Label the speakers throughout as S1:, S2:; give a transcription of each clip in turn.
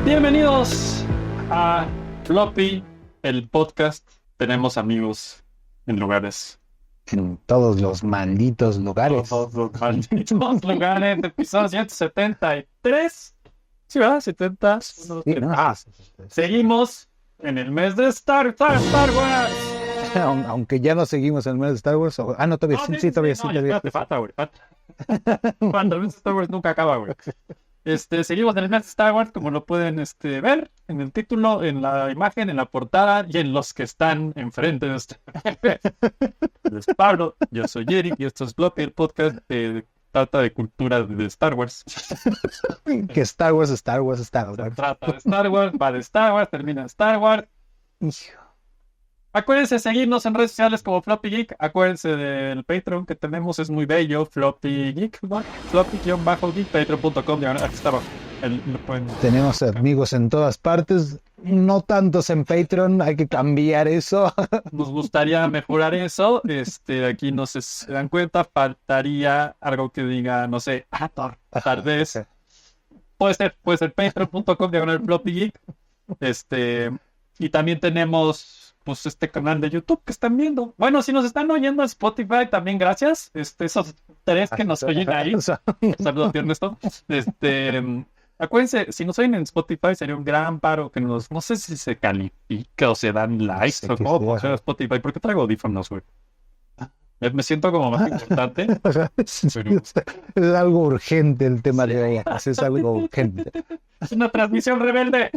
S1: Bienvenidos a Floppy, el podcast. Tenemos amigos en lugares.
S2: En todos los malditos lugares.
S1: Todos los malditos lugares. Episodio 173. Sí, ¿verdad? 70.
S2: Sí, ¿no?
S1: Seguimos en el mes de Star Wars.
S2: Aunque ya no seguimos en el mes de Star Wars. No, todavía sí, todavía.
S1: Espérate, falta, güey. Falta. Cuando el mes de Star Wars nunca acaba, güey. Seguimos en el mes de Star Wars, como lo pueden ver en el título, en la imagen, en la portada y en los que están enfrente de ustedes. Yo soy Pablo, yo soy Eric y esto es Floppy, el podcast que trata de cultura de Star Wars.
S2: Que Star Wars.
S1: Se trata de Star Wars, va de Star Wars, termina en Star Wars. Acuérdense de seguirnos en redes sociales como Floppy Geek. Acuérdense del Patreon que tenemos, es muy bello. Floppy Geek, ¿no? Floppy-Geek, patreon.com. Aquí está abajo.
S2: Tenemos amigos en todas partes, no tantos en Patreon, hay que cambiar eso.
S1: Nos gustaría mejorar eso. Aquí no sé si se dan cuenta, faltaría algo que diga, no sé, tal vez. Puede ser patreon.com/Floppy Geek. Y también tenemos pues este canal de YouTube que están viendo. Bueno, si nos están oyendo en Spotify, también gracias. Esos tres que nos oyen ahí. Saludos, Ernesto. Acuérdense, si nos oyen en Spotify, sería un gran paro que no sé si se califica o se dan likes o cómo funciona Spotify. ¿Por qué traigo audífonos, güey? Me siento como más importante. Pero...
S2: Es algo urgente el tema de hoy. Es algo urgente.
S1: Es una transmisión rebelde.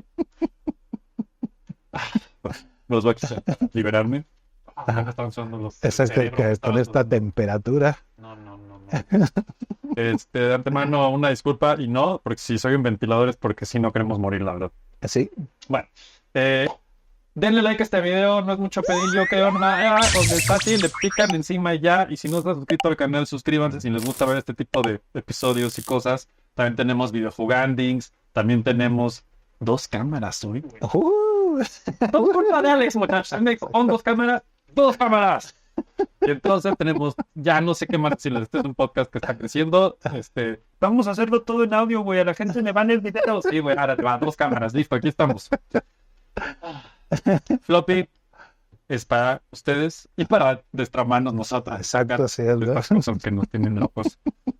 S1: Los voy a liberarme. Están usando los
S2: con esta temperatura.
S1: No. De antemano, una disculpa y no, porque si soy un ventilador es porque sí no queremos morir, la verdad.
S2: ¿Sí?
S1: Bueno, denle like a este video, no es mucho pedir, yo creo, donde está así, le pican encima y ya. Y si no están suscritos al canal, suscríbanse si les gusta ver este tipo de episodios y cosas. También tenemos videojugandings, también tenemos 2 cámaras hoy. Todo culpa de Alex, muchachos. Con 2 cámaras. Y entonces tenemos, ya no sé qué más decirles. Este es un podcast que está creciendo. Vamos a hacerlo todo en audio, güey. A la gente le van el video. Sí, güey, ahora te van 2 cámaras. Listo, aquí estamos. Floppy es para ustedes y para destramarnos nosotros.
S2: Exacto, sí,
S1: las cosas que nos tienen locos.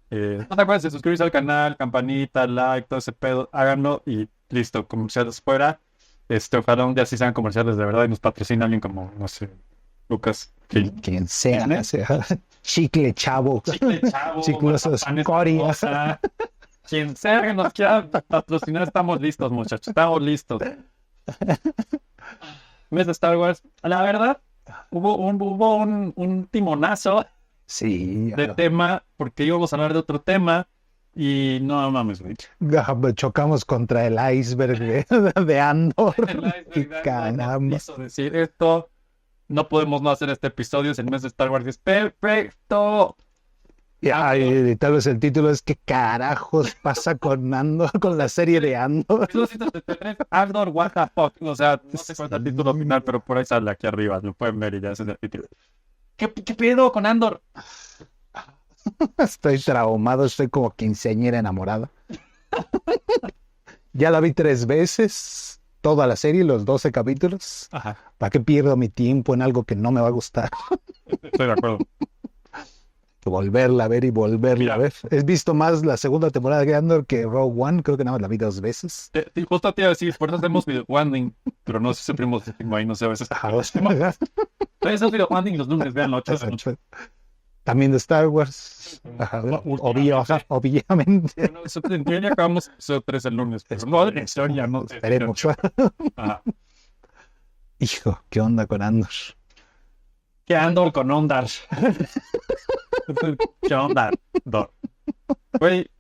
S1: No te acuerdas de suscribirse al canal, campanita, like, todo ese pedo. Háganlo y listo, comerciales fuera. Ojalá un día sí sean comerciales de verdad y nos patrocina alguien como, no sé, Lucas.
S2: Quien sea. Chicle Chavo. Chiclosos Coria.
S1: Quien sea que nos quiera patrocinar, estamos listos, muchachos. Estamos listos. Mes de Star Wars. La verdad, hubo un timonazo de tema, porque íbamos a hablar de otro tema. Y no mames, güey.
S2: Chocamos contra el iceberg de Andor.
S1: Qué caramba. Quiso decir esto. No podemos no hacer este episodio. Es el mes de Star Wars. Es perfecto.
S2: Y tal vez el título es ¿qué carajos pasa con Andor, con la serie de Andor?
S1: Andor, what the fuck. O sea, no sé cuál es el título final, pero por ahí sale aquí arriba. Lo pueden ver y ya ese es el título. ¿Qué pedo con Andor?
S2: Estoy traumado, estoy como quinceañera enamorada. Ya la vi 3 veces, toda la serie, los 12 capítulos.
S1: Ajá.
S2: ¿Para qué pierdo mi tiempo en algo que no me va a gustar?
S1: Estoy de acuerdo.
S2: Volverla a ver y volverla a ver. He visto más la segunda temporada de Andor que Rogue One, creo que nada más la vi 2 veces.
S1: Justo te iba a decir, por eso hacemos videowanding, pero no sé si primos ahí, no sé, a veces. Esos videowanding los lunes, vean 8 de la noche.
S2: También de Star Wars. Obviamente.
S1: Bueno, en teoría acabamos episodio 3 el lunes, pero no en historia, no.
S2: Esperemos. Hijo, ¿qué onda con Andor?
S1: ¿Qué Andor con Ondar? ¿Qué onda, Andor? Güey.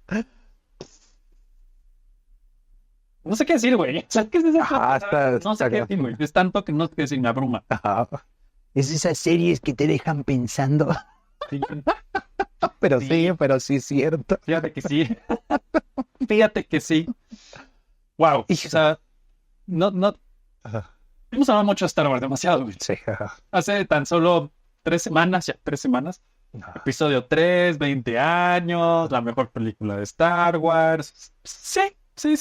S1: No sé qué decir, güey. ¿Sabes qué es esa? No sé qué decir, güey. Es tanto que no sé qué decir, me abruma.
S2: Es esas series que te dejan pensando.
S1: Sí.
S2: Pero sí es cierto.
S1: Fíjate que sí. Wow. O sea, no. Hemos hablado mucho de Star Wars, demasiado, güey.
S2: Sí.
S1: Hace tan solo 3 semanas, Episodio 3, 20 años, la mejor película de Star Wars. Sí,
S2: Sí,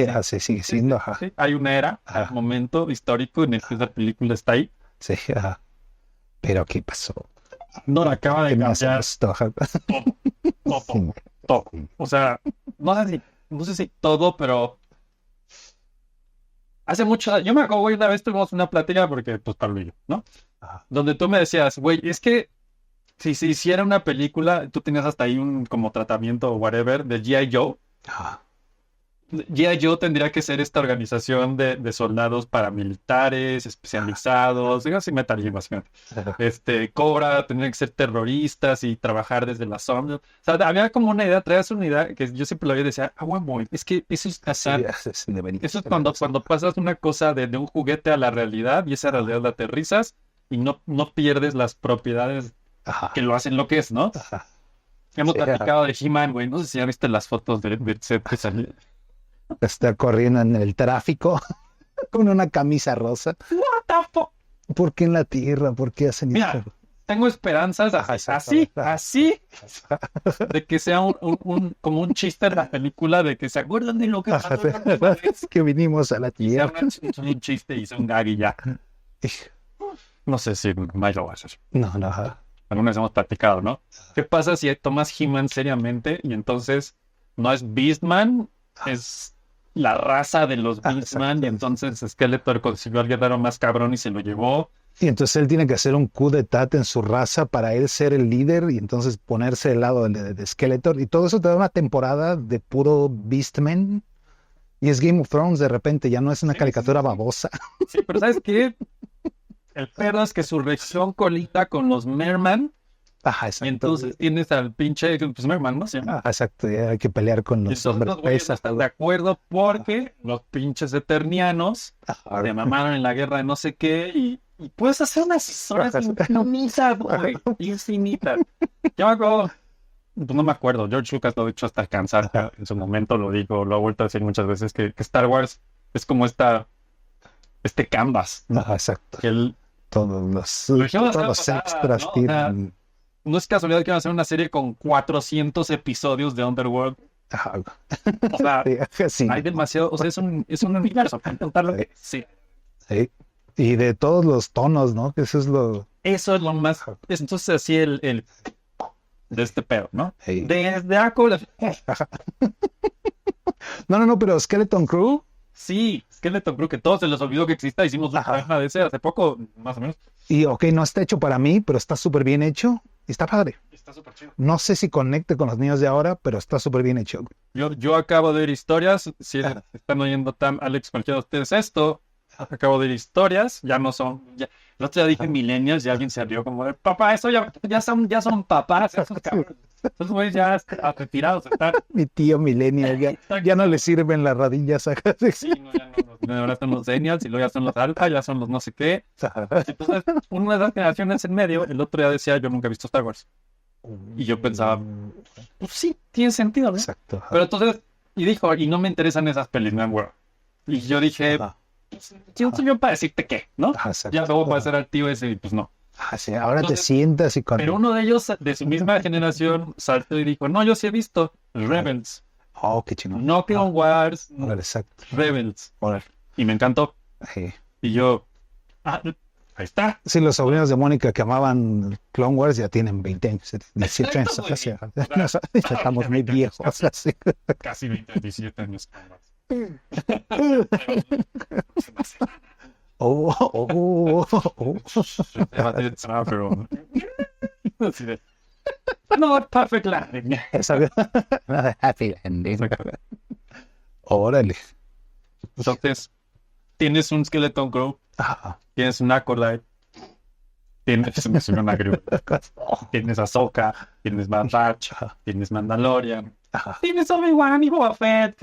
S2: así sigue siendo, ajá.
S1: Sí. Hay una era,
S2: Ajá.
S1: un momento histórico en el que esa película está ahí.
S2: Sí, ajá. Pero ¿qué pasó?
S1: Andor acaba de
S2: ¿Qué más
S1: cambiar
S2: esto? Ajá.
S1: todo, todo. O sea, no sé si todo, pero hace mucho, yo me acuerdo, güey, una vez tuvimos una plática porque, pues, Pablo y yo, ¿no?
S2: Ajá.
S1: Donde tú me decías, güey, es que si se hiciera una película, tú tenías hasta ahí un como tratamiento o whatever de G.I. Joe.
S2: Ajá.
S1: G.I. Joe tendría que ser esta organización de soldados paramilitares, especializados, digamos así, Metal Gear, básicamente. Cobra, tendrían que ser terroristas y trabajar desde la sombra. O sea, había como una idea, traías una idea que yo siempre lo veía y decía, huevo, es que eso es
S2: Sí,
S1: cazar.
S2: debería
S1: Eso es
S2: ser
S1: cuando,
S2: eso.
S1: cuando pasas una cosa de un juguete a la realidad y esa realidad la aterrizas y no pierdes las propiedades
S2: Ajá.
S1: que lo hacen lo que es, ¿no?
S2: Ajá.
S1: Hemos
S2: Sí,
S1: platicado de He-Man, güey. No sé si ya viste las fotos del set que salió.
S2: está corriendo en el tráfico con una camisa rosa.
S1: What the fuck?
S2: ¿Por qué en la tierra? ¿Por qué hacen
S1: Mira,
S2: esto?
S1: tengo esperanzas
S2: Ajá,
S1: así, de que sea como un chiste de la película, de que se acuerdan de lo que
S2: Ajá,
S1: pasó la última vez.
S2: es que vinimos a la
S1: Y sea
S2: tierra.
S1: un chiste y sea un gag y ya. No sé si más lo va a hacer.
S2: No, no, ajá.
S1: Alguna vez hemos platicado, ¿no? ¿Qué pasa si tomas He-Man seriamente y entonces no es Beastman, es la raza de los Beastman y entonces Skeletor consiguió al guerrero más cabrón y se lo llevó?
S2: Y entonces él tiene que hacer un coup d'etat en su raza para él ser el líder y entonces ponerse del lado de Skeletor. Y todo eso te da una temporada de puro Beastman. Y es Game of Thrones de repente, ya no es una caricatura babosa.
S1: Sí, pero ¿sabes qué? El pedo es que su reacción colita con los Merman
S2: Ajá,
S1: y
S2: exacto.
S1: entonces tienes al pinche pues, Merman, ¿no? Se llama.
S2: Ajá, exacto, ya hay que pelear con
S1: Y
S2: los
S1: entonces
S2: hombres
S1: los güeyes no
S2: pesas.
S1: están de acuerdo porque los pinches eternianos
S2: Ajá.
S1: se mamaron en la guerra de no sé qué y puedes hacer unas historias infinitas, güey, infinitas. Yo me acuerdo, pues no me acuerdo, George Lucas lo ha dicho hasta el cansancio, en su momento lo dijo, lo ha vuelto a decir muchas veces, que Star Wars es como este canvas, ¿no?
S2: Ajá, exacto.
S1: Que él,
S2: Todos
S1: Lo dijimos
S2: los
S1: la semana pasada,
S2: extras
S1: ¿no? O
S2: tienen.
S1: no es casualidad que van a hacer una serie con 400 episodios de Underworld.
S2: Ajá,
S1: O sea,
S2: sí,
S1: hay demasiado, o sea, es un universo para contarlo. Sí.
S2: sí. Y de todos los tonos, ¿no? Que eso es lo.
S1: Eso es lo más. Entonces, así el de este pedo, ¿no?
S2: Sí.
S1: Desde Aco.
S2: No, pero Skeleton Crew.
S1: Sí, Skeleton Crew, que todos se les olvidó que exista. Hicimos una página de ese hace poco, más o menos.
S2: Y ok, no está hecho para mí, pero está súper bien hecho. Y está padre.
S1: Está súper chido.
S2: No sé si conecte con los niños de ahora, pero está súper bien hecho.
S1: Yo acabo de ver historias. Si están oyendo Tam, Alex, cualquiera de ustedes esto, acabo de ver historias. Ya no son. Ya, el otro día dije millennials y alguien se rió como de papá, eso ya son papás. Esos cabrones. Esos güeyes ya retirados están.
S2: Mi tío millennial ya no le sirven las rodillas acá.
S1: Sí, no, ya no. Ahora son los Daniels y luego ya son los Alpha, ya son los no sé qué. Entonces, una de las generaciones en medio, el otro día decía, yo nunca he visto Star Wars. Y yo pensaba, pues sí, tiene sentido, ¿no?
S2: Exacto.
S1: Pero entonces, y dijo, y no me interesan esas pelis, man, güey. Y yo dije,
S2: Ajá.
S1: ¿quién soy yo para decirte qué, no?
S2: Ajá, exacto.
S1: Ya luego para ser al tío ese, y pues no.
S2: Ah, sí, ahora
S1: Entonces,
S2: te sientas y con.
S1: Pero uno de ellos, de su misma generación, saltó y dijo, no, yo sí he visto Rebels.
S2: Oh, qué chingón.
S1: No Clone Wars,
S2: Órale, exacto.
S1: Rebels.
S2: Órale.
S1: Y me encantó.
S2: Sí.
S1: Y yo, ahí está.
S2: Sí, los sobrinos de Mónica que amaban Clone Wars ya tienen 20 años, 18 años.
S1: Exacto,
S2: Así,
S1: güey.
S2: ajá. Estamos muy
S1: 20 años,
S2: viejos. Así.
S1: Casi 27 años.
S2: Oh.
S1: Así de, no, perfect landing.
S2: Happy ending. Órale.
S1: Entonces, tienes un Skeleton Crew,
S2: Ah,
S1: tienes un Acolyte, tienes una Crew, tienes Ahsoka, tienes Bad Batch, tienes Mandalorian, tienes Obi-Wan y Boba Fett,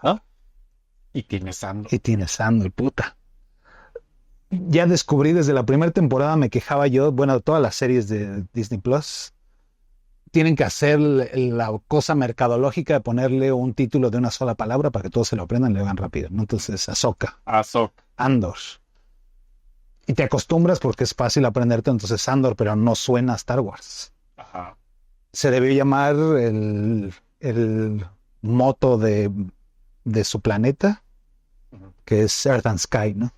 S1: ¿no? Y tienes Andor.
S2: y tienes Andor, puta. Ya descubrí desde la primera temporada, me quejaba yo, bueno, todas las series de Disney Plus tienen que hacer la cosa mercadológica de ponerle un título de una sola palabra para que todos se lo aprendan y lo hagan rápido, ¿no? Entonces, Ahsoka,
S1: Ahsoka.
S2: Andor. Y te acostumbras porque es fácil aprenderte entonces Andor, pero no suena a Star Wars.
S1: Ajá.
S2: Se debió llamar el moto de su planeta,
S1: Ujú.
S2: que es Earth and Sky, ¿no?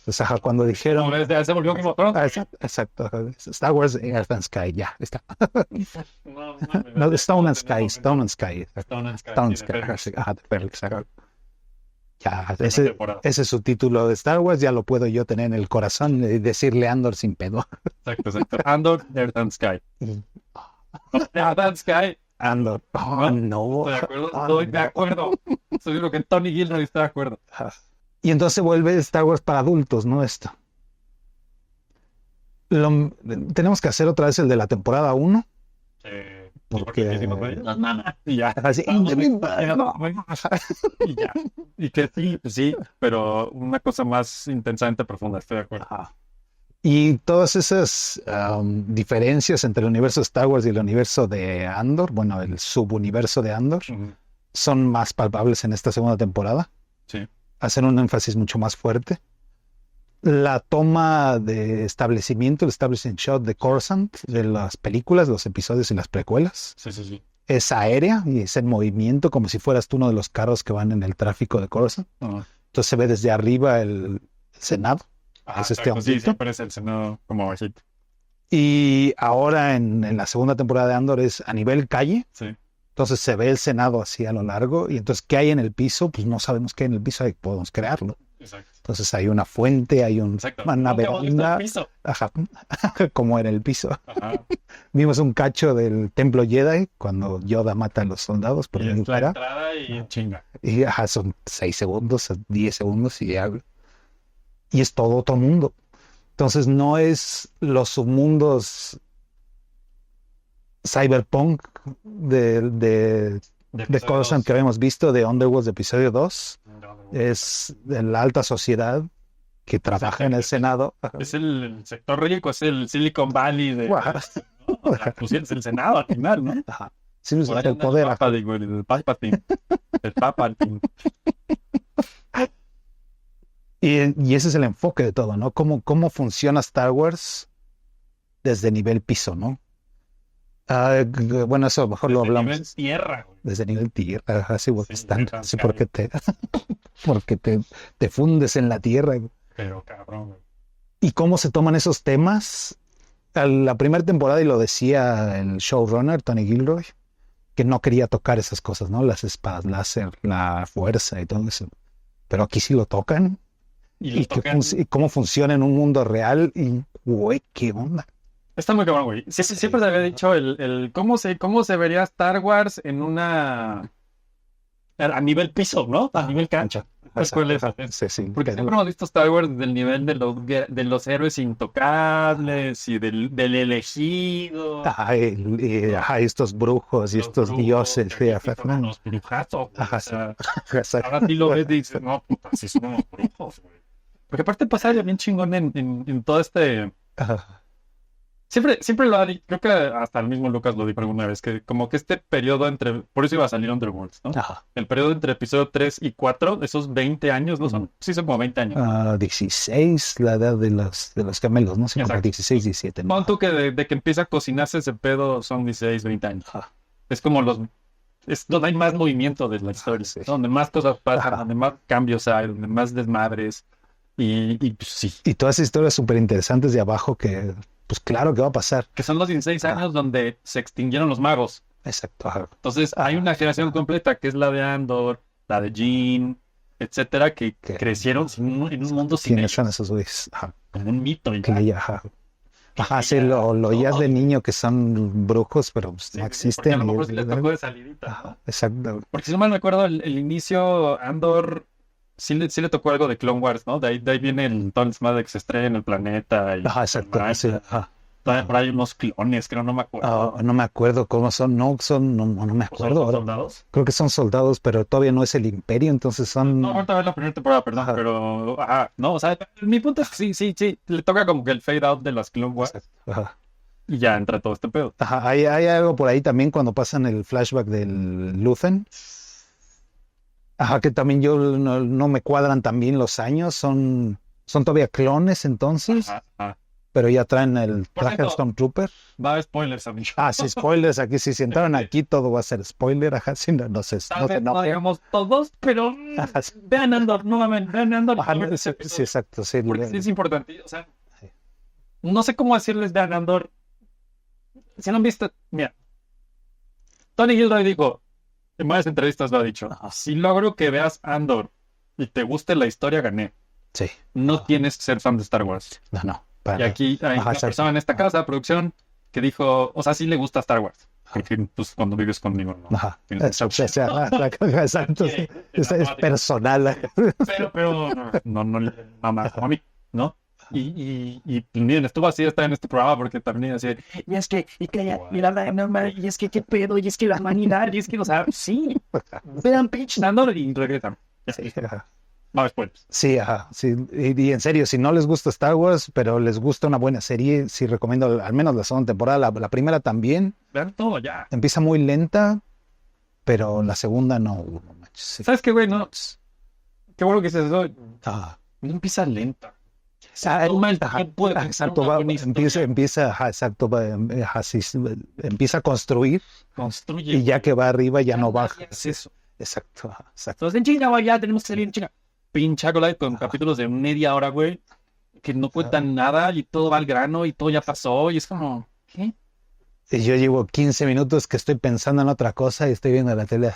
S2: O sea, cuando dijeron...
S1: Se volvió Game of Thrones.
S2: Exacto. Star Wars Earth and Sky, ya, está.
S1: No,
S2: No, Stone and Sky.
S1: Stone
S2: Stone
S1: and Sky.
S2: and
S1: Sí,
S2: Sky,
S1: de Félix.
S2: de Félix, ajá. Ya,
S1: Primera temporada.
S2: ese es su título de Star Wars, ya lo puedo yo tener en el corazón y decirle Andor sin pedo.
S1: Exacto. Andor, Earth and Sky. Earth and Sky.
S2: Andor. Oh, no.
S1: Estoy de acuerdo. Seguro que Tony Gilroy está de acuerdo.
S2: Y entonces vuelve Star Wars para adultos, ¿no? Esto. Tenemos que hacer otra vez el de la temporada 1. Porque...
S1: Y ya.
S2: Así,
S1: Y ya. Y que sí, pues sí, pero una cosa más intensamente profunda, estoy de acuerdo.
S2: Ajá. Y todas esas diferencias entre el universo de Star Wars y el universo de Andor, bueno, el subuniverso de Andor,
S1: Ujú.
S2: son más palpables en esta segunda temporada.
S1: Sí.
S2: Hacen un énfasis mucho más fuerte. La toma de establecimiento, el establishing shot de Coruscant, de las películas, los episodios y las precuelas,
S1: Sí.
S2: es aérea y es en movimiento, como si fueras tú uno de los carros que van en el tráfico de Coruscant.
S1: Ajá.
S2: Entonces se ve desde arriba el Senado. Es este
S1: exacto, sí,
S2: hondito.
S1: siempre es el Senado como bajito.
S2: Y ahora en la segunda temporada de Andor es a nivel calle.
S1: Sí.
S2: Entonces se ve el Senado así a lo largo. Y entonces, ¿qué hay en el piso? Pues no sabemos qué hay en el piso, ahí podemos crearlo.
S1: Exacto.
S2: Entonces hay una fuente, hay una
S1: Nunca hemos visto
S2: veranda,
S1: el piso.
S2: ajá, como en el piso.
S1: Ajá.
S2: Vimos un cacho del templo Jedi cuando Yoda mata a los soldados por
S1: Y
S2: venir
S1: es la
S2: para.
S1: entrada y en chinga.
S2: Y ajá, son 6 segundos, 10 segundos y es todo otro mundo. Entonces no es los submundos cyberpunk de Coruscant que habíamos visto de Underworld de episodio 2. Es de la alta sociedad que trabaja en el Senado.
S1: Es el sector rico, es el Silicon Valley de...
S2: Guau.
S1: ¿no? Pues es el Senado al final, ¿no?
S2: Ajá. Sí, pues,
S1: Por ahí
S2: el
S1: anda
S2: poder.
S1: el Papa, digo, el Palpatine. El Palpatine.
S2: Y ese es el enfoque de todo, ¿no? Cómo funciona Star Wars desde nivel piso, ¿no? Bueno, eso a lo mejor lo
S1: Desde
S2: hablamos.
S1: nivel tierra, güey.
S2: Desde nivel tierra, así,
S1: Sí,
S2: así porque te fundes en la tierra.
S1: Pero cabrón, güey.
S2: ¿Y cómo se toman esos temas? La primera temporada, y lo decía el showrunner, Tony Gilroy, que no quería tocar esas cosas, ¿no? Las espadas láser, la fuerza y todo eso. Pero aquí sí lo tocan.
S1: Y
S2: Y cómo funciona en un mundo real. Y, güey, ¿qué onda?
S1: Está muy cabrón, güey. Siempre se había dicho el cómo se vería Star Wars en una... A nivel piso, ¿no? A nivel cancha. Pues, ¿cuál es?
S2: Sí.
S1: Porque siempre hemos visto Star Wars del nivel de los héroes intocables y del elegido.
S2: Ajá, estos brujos y
S1: Los
S2: estos
S1: brujos,
S2: dioses.
S1: que
S2: Sí,
S1: aquí son los brujazos, güey.
S2: Ajá,
S1: O sea,
S2: exacto.
S1: ahora sí lo ves y dices, no, puta, sí son unos brujos, güey. Porque aparte pasa algo bien chingón en todo este...
S2: Ajá.
S1: Siempre lo ha dicho, creo que hasta el mismo Lucas lo dijo alguna vez, que como que este periodo entre, por eso iba a salir Underworlds, ¿no?
S2: Ajá.
S1: El periodo entre episodio 3 y 4, esos 20 años, ¿no son? Sí, son como 20 años.
S2: 16, la edad de los gemelos, ¿no? Sí, como
S1: Exacto.
S2: 16, 17. ¿no?
S1: Pon tú que de que empieza a cocinarse ese pedo son 16, 20 años.
S2: Ajá.
S1: Es como es donde hay más movimiento de la historia,
S2: Sí.
S1: donde más cosas pasan,
S2: Ajá.
S1: donde más cambios hay, donde más desmadres. Y pues, sí,
S2: Y todas esas historias súper interesantes de abajo que, pues claro que va a pasar.
S1: que son los 16 años donde se extinguieron los magos.
S2: Exacto. Ajá.
S1: Entonces hay una generación completa que es la de Andor, la de Jean, etcétera, que
S2: ¿Qué?
S1: crecieron en un mundo sin
S2: ¿Quiénes son
S1: ellos,
S2: esos güeyes? Ajá.
S1: como un mito. Y
S2: Que ya, ajá. Ajá, sí, lo oías de niño que son brujos, pero pues, no
S1: porque
S2: existen.
S1: a lo mejor
S2: y-
S1: sí les tocó de salidita, ¿no?
S2: Ajá, exacto.
S1: Porque si no mal me acuerdo, el inicio, Andor, sí le tocó algo de Clone Wars, ¿no? De ahí viene todo el desmadre que se estrella en el planeta. Y
S2: Ajá, exacto. Sí, ajá.
S1: todavía por ahí unos clones, creo, no me acuerdo.
S2: No me acuerdo cómo son, no me
S1: ¿O son
S2: acuerdo. ahora.
S1: soldados?
S2: Creo que son soldados, pero todavía no es el imperio, entonces son...
S1: No, ahorita ver la primera temporada, perdón,
S2: Ajá.
S1: pero... Ajá, no, o sea, mi punto es que sí, le toca como que el fade out de las Clone Wars
S2: Ajá.
S1: y ya entra todo este pedo.
S2: Ajá, hay algo por ahí también cuando pasan el flashback del Luthen. Ajá, que también no me cuadran también los años, son todavía clones entonces.
S1: Ajá.
S2: pero ya traen el
S1: Por
S2: traje de
S1: cierto,
S2: Stormtrooper.
S1: va a haber spoilers, amigo.
S2: Ah, sí, spoilers aquí. Si entraron aquí, todo va a ser spoiler. Ajá, sí, no sé,
S1: Tal
S2: no se
S1: vez no
S2: enojen.
S1: digamos todos, pero
S2: Ajá, sí.
S1: vean Andor, nuevamente, vean Andor.
S2: Ajá,
S1: vean
S2: no,
S1: este
S2: sí, sí,
S1: episodio,
S2: exacto. Sí,
S1: porque sí es importante. O sea, no sé cómo decirles vean Andor. Si no han visto, mira, Tony Gilroy dijo, en varias entrevistas lo ha dicho,
S2: Ajá.
S1: si logro que veas Andor y te guste la historia, gané.
S2: sí.
S1: No tienes que ser fan de Star Wars.
S2: No,
S1: Y
S2: para
S1: aquí hay
S2: Ajá,
S1: una
S2: exacto.
S1: persona en esta casa, producción, que dijo, o sea, sí le gusta Star Wars. Porque pues, cuando vives conmigo, no.
S2: Ajá.
S1: Tienes
S2: Exacto, exacto.
S1: quiere,
S2: Es personal.
S1: pero no le mama como a mí, ¿no? Y miren, estuvo así de estar en este programa porque también así, y es que, mira la norma, y es que qué pedo, y es que la humanidad, y es que, o sea, sí, vean Pitch Andor y regresan. Ya,
S2: Sí,
S1: listo.
S2: ajá.
S1: Vamos, pues.
S2: Sí, ajá, sí. Y en serio, si no les gusta Star Wars, pero les gusta una buena serie, sí recomiendo al menos la segunda temporada. La primera también
S1: Vean todo ya.
S2: empieza muy lenta, pero la segunda no manches. Sí.
S1: ¿Sabes qué, güey? No, qué bueno que dices eso.
S2: Ah,
S1: No empieza lenta.
S2: ah,
S1: Toma el
S2: ajá,
S1: tiempo de contar
S2: exacto,
S1: una buena historia.
S2: empieza, ajá, exacto, ajá, sí, empieza a construir
S1: Construye.
S2: y ya que va arriba ya no
S1: nadie
S2: baja.
S1: hace eso.
S2: Exacto, ajá, exacto.
S1: Entonces en China, güey, ya tenemos que salir en China. Pinche Acolyte con capítulos de media hora, güey, que no cuentan nada y todo va al grano y todo ya pasó y es como, ¿qué?
S2: Y yo llevo 15 minutos que estoy pensando en otra cosa y estoy viendo la tele.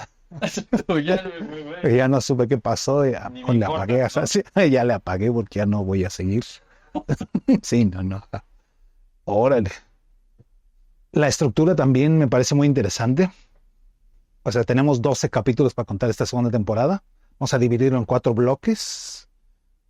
S2: Y ya no supe qué pasó, ya
S1: Ni me
S2: le
S1: importa,
S2: apagué,
S1: ¿no?
S2: o sea, sí, ya le apagué porque ya no voy a seguir. Sí, no. Órale. La estructura también me parece muy interesante. O sea, tenemos 12 capítulos para contar esta segunda temporada. Vamos a dividirlo en 4 bloques.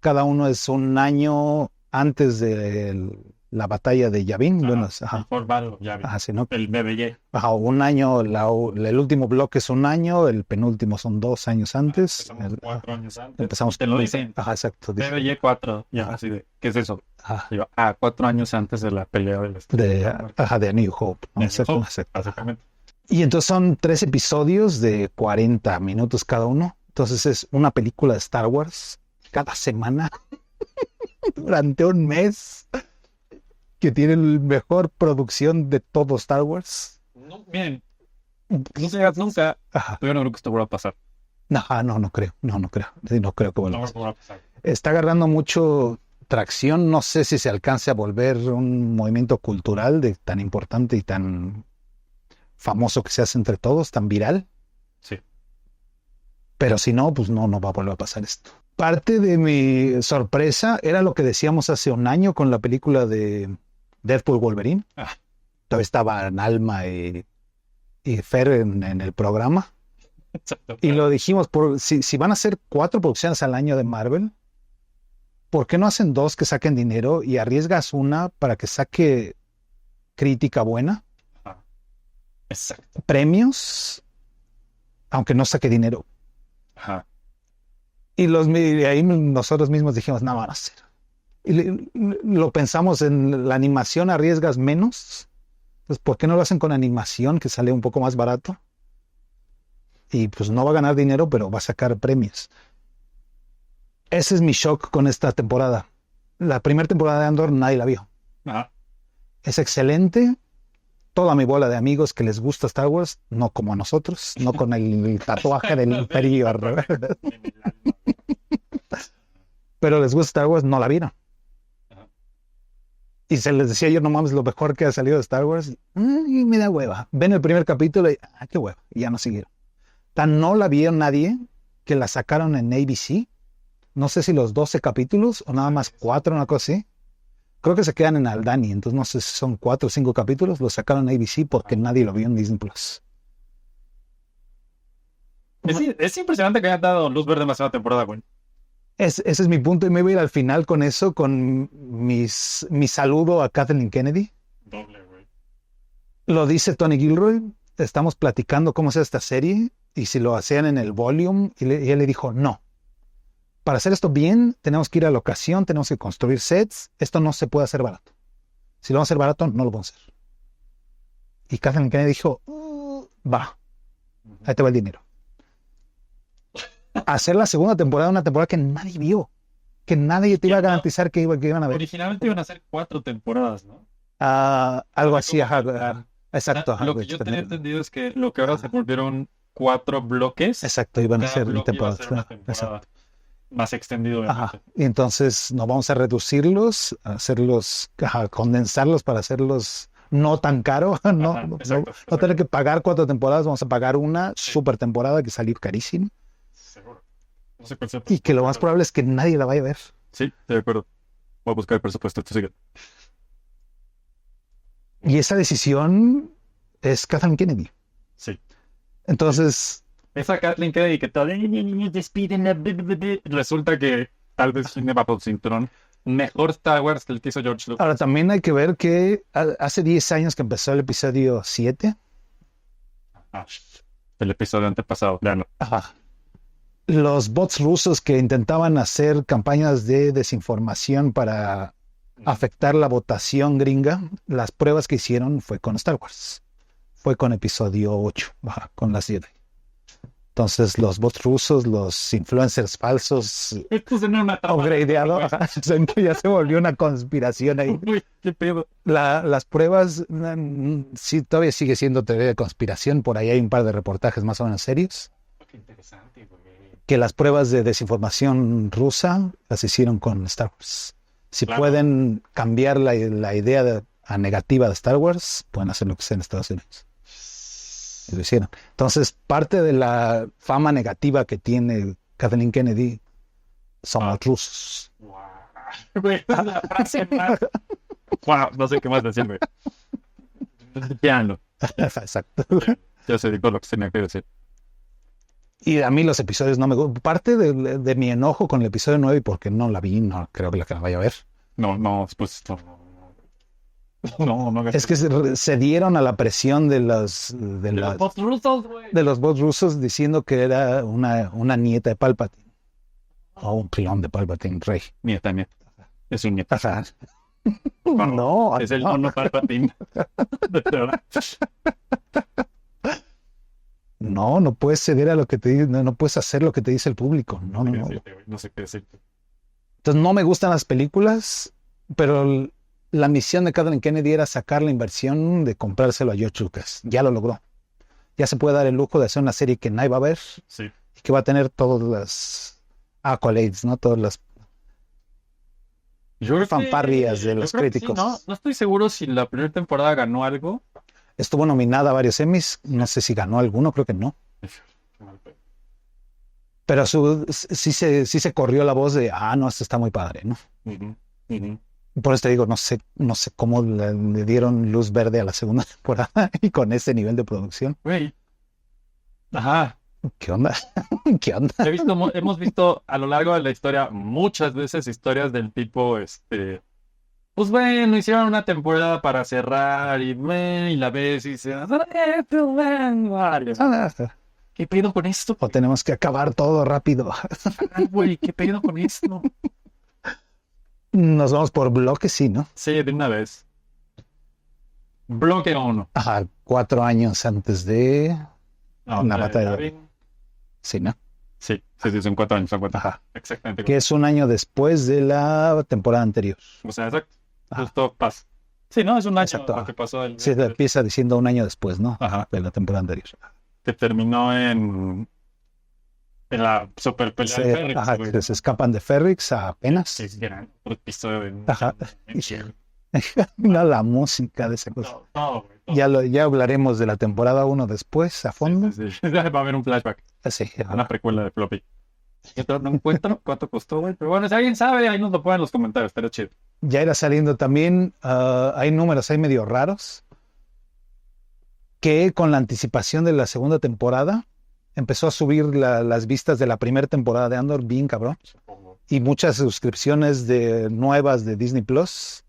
S2: Cada uno es un año antes de la batalla de Yavin. Bueno, ajá,
S1: Por Battle, ya vi.
S2: ajá, sí, ¿no?
S1: El BBY.
S2: Ajá, un año, el último bloque es un año, el penúltimo son 2 años antes.
S1: Empezamos 4 años antes.
S2: Empezamos
S1: Te lo dicen.
S2: Ajá, exacto. dice.
S1: BBY 4. Ya, así de, ¿qué es eso?
S2: Ajá,
S1: Digo, 4 años antes de la pelea del
S2: de New Hope, ¿no?
S1: de
S2: Exacto,
S1: Hope,
S2: exacto.
S1: básicamente.
S2: Y entonces son 3 episodios de 40 minutos cada uno. Entonces es una película de Star Wars cada semana durante un mes que tiene la mejor producción de todo Star Wars.
S1: No, miren, no se hagas nunca,
S2: Ajá.
S1: pero yo no creo que esto vuelva a pasar.
S2: No creo. Sí, no creo que vuelva a
S1: No
S2: pasar.
S1: vuelva a pasar.
S2: Está agarrando mucho tracción. No sé si se alcance a volver un movimiento cultural de tan importante y tan famoso que se hace entre todos, tan viral.
S1: Sí.
S2: Pero si no, pues no va a volver a pasar esto. Parte de mi sorpresa era lo que decíamos hace un año con la película de Deadpool Wolverine.
S1: Ah.
S2: Todavía estaban Alma y Fer en el programa.
S1: Exacto.
S2: Y lo dijimos, si van a hacer 4 producciones al año de Marvel, ¿por qué no hacen 2 que saquen dinero y arriesgas una para que saque crítica buena?
S1: Exacto.
S2: Premios, aunque no saque dinero.
S1: Ajá.
S2: Y ahí nosotros mismos dijimos, no van a hacer. Y lo pensamos en la animación, arriesgas menos. Entonces, ¿por qué no lo hacen con animación, que sale un poco más barato? Y pues no va a ganar dinero, pero va a sacar premios. Ese es mi shock con esta temporada. La primera temporada de Andor nadie la vio.
S1: Ajá.
S2: Es excelente. Toda mi bola de amigos que les gusta Star Wars, no como a nosotros, no con el tatuaje del imperio al revés. Pero les gusta Star Wars, no la vieron.
S1: Ajá.
S2: Y se les decía yo, no mames, lo mejor que ha salido de Star Wars. Y me da hueva. Ven el primer capítulo y, qué hueva. Y ya no siguieron. Tan no la vieron nadie que la sacaron en ABC. No sé si los 12 capítulos o nada más 4, una cosa así. Creo que se quedan en Aldani, entonces no sé si son 4 o 5 capítulos. Los sacaron en ABC porque nadie lo vio en Disney Plus.
S1: Es impresionante que hayan dado luz verde en la segunda temporada, güey.
S2: Ese es mi punto y me voy a ir al final con eso, con mi saludo a Kathleen Kennedy.
S1: Doble, güey.
S2: Lo dice Tony Gilroy. Estamos platicando cómo es esta serie y si lo hacían en el volume y él le dijo no. Para hacer esto bien, tenemos que ir a locación, tenemos que construir sets. Esto no se puede hacer barato. Si lo vamos a hacer barato, no lo vamos a hacer. Y Kathleen Kennedy dijo, va, ahí te va el dinero. Hacer la segunda temporada, una temporada que nadie vio. que nadie te iba a
S1: Ya,
S2: garantizar que iban a ver.
S1: originalmente iban a ser 4 temporadas, ¿no?
S2: Algo así,
S1: Como
S2: ajá,
S1: que plan.
S2: exacto, ajá,
S1: Lo
S2: de
S1: que
S2: hecho,
S1: yo tenía entendido es que lo que ahora se volvieron 4 bloques,
S2: exacto, iban a
S1: cada
S2: ser
S1: bloque iba a ser una
S2: temporadas,
S1: temporada
S2: exacto.
S1: más extendido,
S2: Ajá.
S1: obviamente.
S2: Y entonces no vamos a reducirlos, a hacerlos, ajá, condensarlos para hacerlos no tan caro, no,
S1: Ajá,
S2: no, no,
S1: exacto,
S2: no tener
S1: exacto.
S2: que pagar 4 temporadas, vamos a pagar una
S1: Sí,
S2: super temporada que salir carísimo
S1: seguro. No sé cuál sea el
S2: y que lo más
S1: presupuesto.
S2: probable es que nadie la vaya a ver.
S1: Sí, de acuerdo. Voy a buscar el presupuesto. Esto sigue.
S2: Y esa decisión es Kathleen Kennedy.
S1: Sí.
S2: Entonces,
S1: Esa Kathleen Kennedy que tal despiden resulta que tal vez tiene bajo el cinturón mejor Star Wars que el que hizo George Lucas.
S2: ahora también hay que ver que hace 10 años que empezó el episodio 7.
S1: Ah, el episodio antepasado, ya no.
S2: Ajá. Los bots rusos que intentaban hacer campañas de desinformación para afectar la votación gringa, las pruebas que hicieron fue con Star Wars. Fue con episodio 8, ajá, con las 7. Entonces los bots rusos, los influencers falsos,
S1: Esto es una trampa.
S2: upgradeado, ajá, ya se volvió una conspiración ahí.
S1: Uy, qué pedo.
S2: Las pruebas, sí, todavía sigue siendo teoría de conspiración. Por ahí hay un par de reportajes más o menos serios.
S1: Qué interesante, güey.
S2: Que las pruebas de desinformación rusa las hicieron con Star Wars. Si
S1: Claro.
S2: pueden cambiar la idea a negativa de Star Wars, pueden hacer lo que sea en Estados Unidos. Y lo hicieron. Entonces, parte de la fama negativa que tiene Kathleen Kennedy son los rusos.
S1: Wow. Güey, esa es la frase más. Wow, no sé qué más decir, güey. Piano.
S2: Exacto.
S1: Ya se dijo lo que tenía que decir.
S2: Y a mí los episodios no me gustan. Parte de mi enojo con el episodio 9, porque no la vi, no creo que la vaya a ver,
S1: No, pues no.
S2: es que se dieron a la presión de los
S1: bots rusos, güey.
S2: de los bots rusos diciendo que era una nieta de Palpatine o un clon de Palpatine, rey.
S1: Nieta. Es un nieto.
S2: Ajá. No,
S1: Es el
S2: no.
S1: mono Palpatine. De verdad.
S2: No puedes ceder a lo que te dice, no puedes hacer lo que te dice el público. No.
S1: No sé qué decirte.
S2: Entonces no me gustan las películas, pero la misión de Kathleen Kennedy era sacar la inversión de comprárselo a George Lucas. Ya lo logró. Ya se puede dar el lujo de hacer una serie que nadie va a ver
S1: Sí.
S2: y que va a tener todas las accolades, ¿no? Todas las
S1: Yo creo
S2: fanfarrias de
S1: yo
S2: los
S1: creo que sí,
S2: críticos.
S1: no estoy seguro si la primera temporada ganó algo.
S2: Estuvo nominada a varios Emmys, no sé si ganó alguno, creo que no. Pero sí se corrió la voz de, no, esto está muy padre, ¿no?
S1: Ujú, ujú.
S2: Por eso te digo, no sé cómo le dieron luz verde a la segunda temporada y con ese nivel de producción.
S1: Güey. Ajá.
S2: ¿Qué onda? ¿Qué onda?
S1: Hemos visto a lo largo de la historia muchas veces historias del tipo, pues bueno, hicieron una temporada para cerrar y la ves y dices, ¿qué pedo con esto?
S2: O tenemos que acabar todo rápido.
S1: Güey, ¿qué pedo con esto?
S2: Nos vamos por bloques, sí, ¿no?
S1: Sí, de una vez. Bloque 1.
S2: Ajá, 4 años antes de la batalla de... Sí, ¿no?
S1: Sí, son 4 años, son 4.
S2: Ajá.
S1: Exactamente.
S2: Que es un año después de la temporada anterior.
S1: O sea, exacto.
S2: Ajá.
S1: Justo pasa. Sí, no, es un año
S2: Exacto,
S1: lo que pasó.
S2: Sí, empieza diciendo un año después, ¿no?
S1: Ajá.
S2: De la temporada anterior.
S1: Que terminó en la super pelea de Ferrix,
S2: Ajá,
S1: güey.
S2: que se escapan de Ferrix apenas.
S1: Sí, gran episodio de...
S2: Ajá. No, la música de esa cosa.
S1: No, güey.
S2: Ya hablaremos de la temporada 1 después, a fondo.
S1: Sí. Va a haber un flashback.
S2: Sí,
S1: Una precuela de Floppy. No encuentro cuánto costó, güey. Pero bueno, si alguien sabe, ahí nos lo ponen en los comentarios. Estaría chido.
S2: ya irá saliendo también. Hay números ahí medio raros. Que con la anticipación de la segunda temporada empezó a subir las vistas de la primera temporada de Andor, bien cabrón. Y muchas suscripciones nuevas de Disney Plus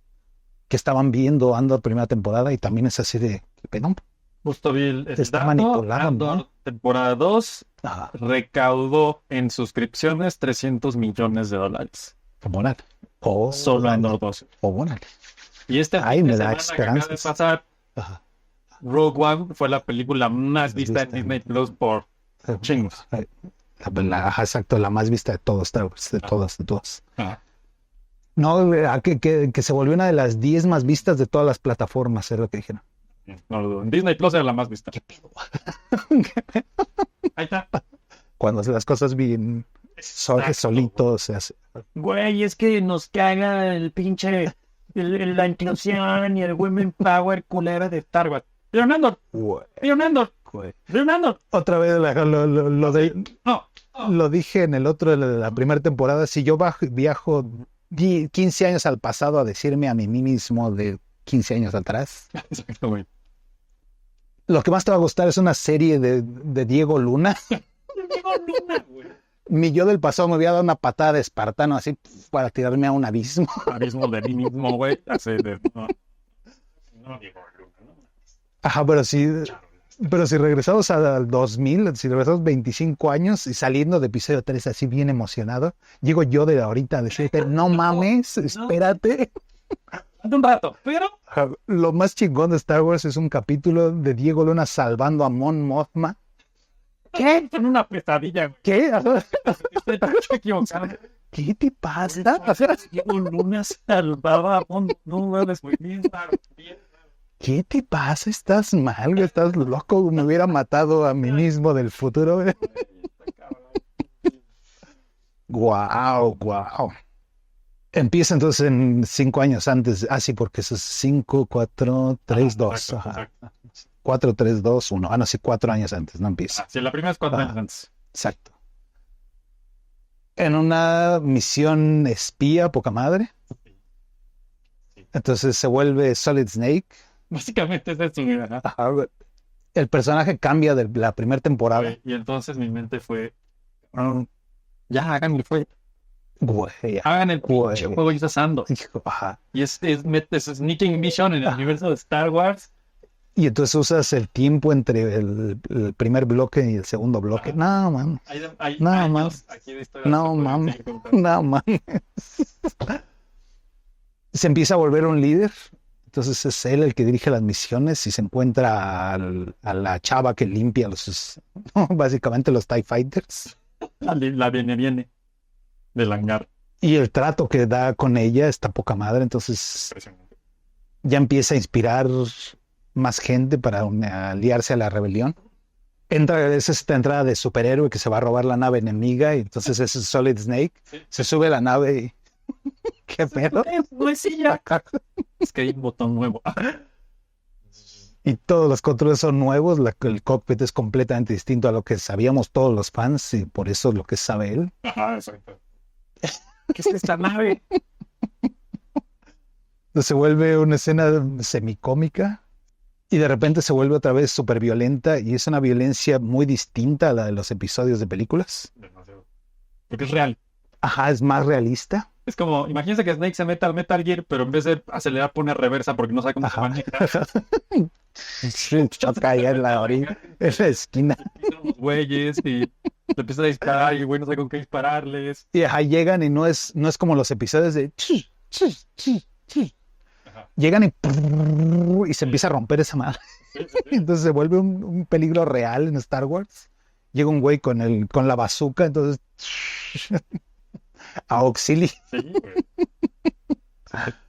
S2: que estaban viendo Andor primera temporada y también es así de pedón.
S1: Justo vi el
S2: Está
S1: dato.
S2: manipulado,
S1: Andor,
S2: ¿no?
S1: temporada 2
S2: Ajá,
S1: recaudó en suscripciones $300 millones.
S2: hormonal.
S1: Solo Andor 2.
S2: Hormonal.
S1: Y este
S2: Ay,
S1: fin de
S2: me da
S1: semana que acaba de
S2: esperanzas.
S1: pasar,
S2: Ajá.
S1: Rogue One fue la película más vista en
S2: vista.
S1: Disney Plus por chingos.
S2: Ajá, exacto, la más vista de todos Star Wars, de todas.
S1: Ajá.
S2: No, que se volvió una de las 10 más vistas de todas las plataformas, es lo que dijeron.
S1: No lo dudo. En Disney Plus era la más vista.
S2: ¿Qué pedo?
S1: Ahí está.
S2: Cuando hace las cosas bien solitos se hace.
S1: Güey, es que nos caga el pinche, la inclusión y el women power culera de Star Wars. Leonardo, Leonardo.
S2: Otra vez
S1: No.
S2: lo dije en el otro de la primera temporada. Si yo viajo 15 años al pasado a decirme a mí mismo de 15 años atrás,
S1: Exacto, güey.
S2: lo que más te va a gustar es una serie de Diego Luna.
S1: Diego Luna, güey.
S2: Mi yo del pasado me había dado una patada de espartano así para tirarme a un abismo.
S1: Abismo de mí mismo, güey. Así de. No, Diego Luna, ¿no?
S2: Ajá, pero si regresamos al 2000, si regresamos 25 años y saliendo de episodio 3 así bien emocionado, llego yo de ahorita a decirte, no mames, espérate.
S1: Un rato, pero.
S2: Ajá, lo más chingón de Star Wars es un capítulo de Diego Luna salvando a Mon Mothma.
S1: ¿Qué? Son una pesadilla, güey.
S2: ¿Qué?
S1: Estoy equivocado.
S2: ¿Qué te pasa?
S1: Diego Luna salvaba a no mames, muy bien, bien.
S2: ¿Qué te pasa? ¿Estás mal? Güey? ¿Estás loco? Me hubiera matado a mí mismo del futuro. Guau. Empieza entonces en 5 años antes. Ah, sí, porque eso es 5, 4, 3, 2. Ajá. 4, 3, 2, 1. Ah, no, sí, 4 años antes, no empieza.
S1: Sí, la primera es 4 años antes.
S2: Exacto. En una misión espía, poca madre. Entonces se vuelve Solid Snake.
S1: Básicamente es eso, güey.
S2: Ajá. El personaje cambia de la primera temporada.
S1: Y entonces mi mente fue. Ya hagan el juego.
S2: Güey.
S1: Hagan el pinche juego y usando.
S2: Ajá.
S1: Y es Sneaking Mission en el universo de Star Wars.
S2: Y entonces usas el tiempo entre el primer bloque y el segundo bloque. No, man. No, man. No, mames. No, mames. Se empieza a volver un líder. Entonces es él el que dirige las misiones y se encuentra a la chava que limpia básicamente los TIE Fighters.
S1: La viene del hangar.
S2: Y el trato que da con ella está poca madre. Entonces ya empieza a inspirar más gente para aliarse a la rebelión. Es esta entrada de superhéroe que se va a robar la nave enemiga y entonces ese es Solid Snake. Sí. Se sube a la nave y... ¿Qué pedo?
S1: Es que hay un botón nuevo.
S2: Y todos los controles son nuevos. El cockpit es completamente distinto a lo que sabíamos todos los fans y por eso es lo que sabe él.
S1: Ajá, exacto. ¿Qué es esta nave?
S2: Se vuelve una escena semicómica. Y de repente se vuelve otra vez súper violenta y es una violencia muy distinta a la de los episodios de películas.
S1: Demasiado. Porque es real.
S2: Ajá, es más realista.
S1: Es como, imagínense que Snake se meta al Metal Gear, pero en vez de acelerar pone reversa porque no sabe cómo se maneja.
S2: Choca allá en la orilla, en la esquina.
S1: Los güeyes y le empieza a disparar y el güey no sabe con qué dispararles.
S2: Y ajá, llegan y no es como los episodios de... Llegan y se empieza a romper esa madre. Entonces se vuelve un peligro real en Star Wars. Llega un güey con la bazooka, entonces auxili.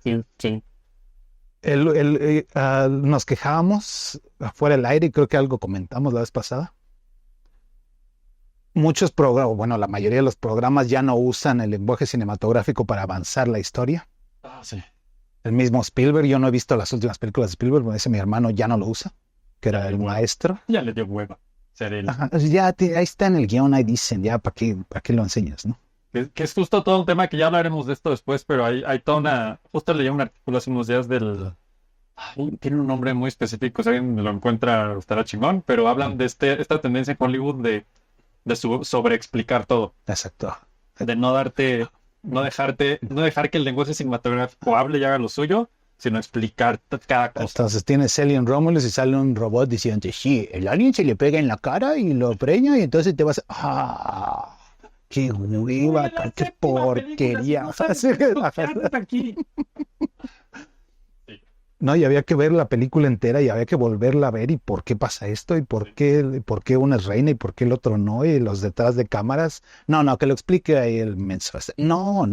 S1: Sí.
S2: Nos quejábamos afuera del aire y creo que algo comentamos la vez pasada. Muchos programas, bueno, la mayoría de los programas ya no usan el lenguaje cinematográfico para avanzar la historia.
S1: Sí.
S2: El mismo Spielberg, yo no he visto las últimas películas de Spielberg, porque ese mi hermano ya no lo usa, que era el maestro.
S1: Ya le dio hueva ser él.
S2: Ajá, ya ahí está en el guión, ahí dicen, ya, ¿para qué lo enseñas, no?
S1: Que es justo todo un tema que ya hablaremos de esto después, pero hay toda una... Justo leí un artículo hace unos días tiene un nombre muy específico, si alguien lo encuentra estará chingón, pero hablan de esta tendencia en Hollywood de sobreexplicar todo.
S2: Exacto.
S1: De no dejar que el lenguaje cinematográfico hable y haga lo suyo, sino explicar cada cosa.
S2: Entonces tienes Alien Romulus y sale un robot diciendo, sí, el alien se le pega en la cara y lo preña y entonces te vas a... ¡Qué hueva! ¡Qué porquería! No, y había que ver la película entera y había que volverla a ver y por qué pasa esto y por qué una es reina y por qué el otro no y los detrás de cámaras. No, que lo explique ahí el mensaje. No.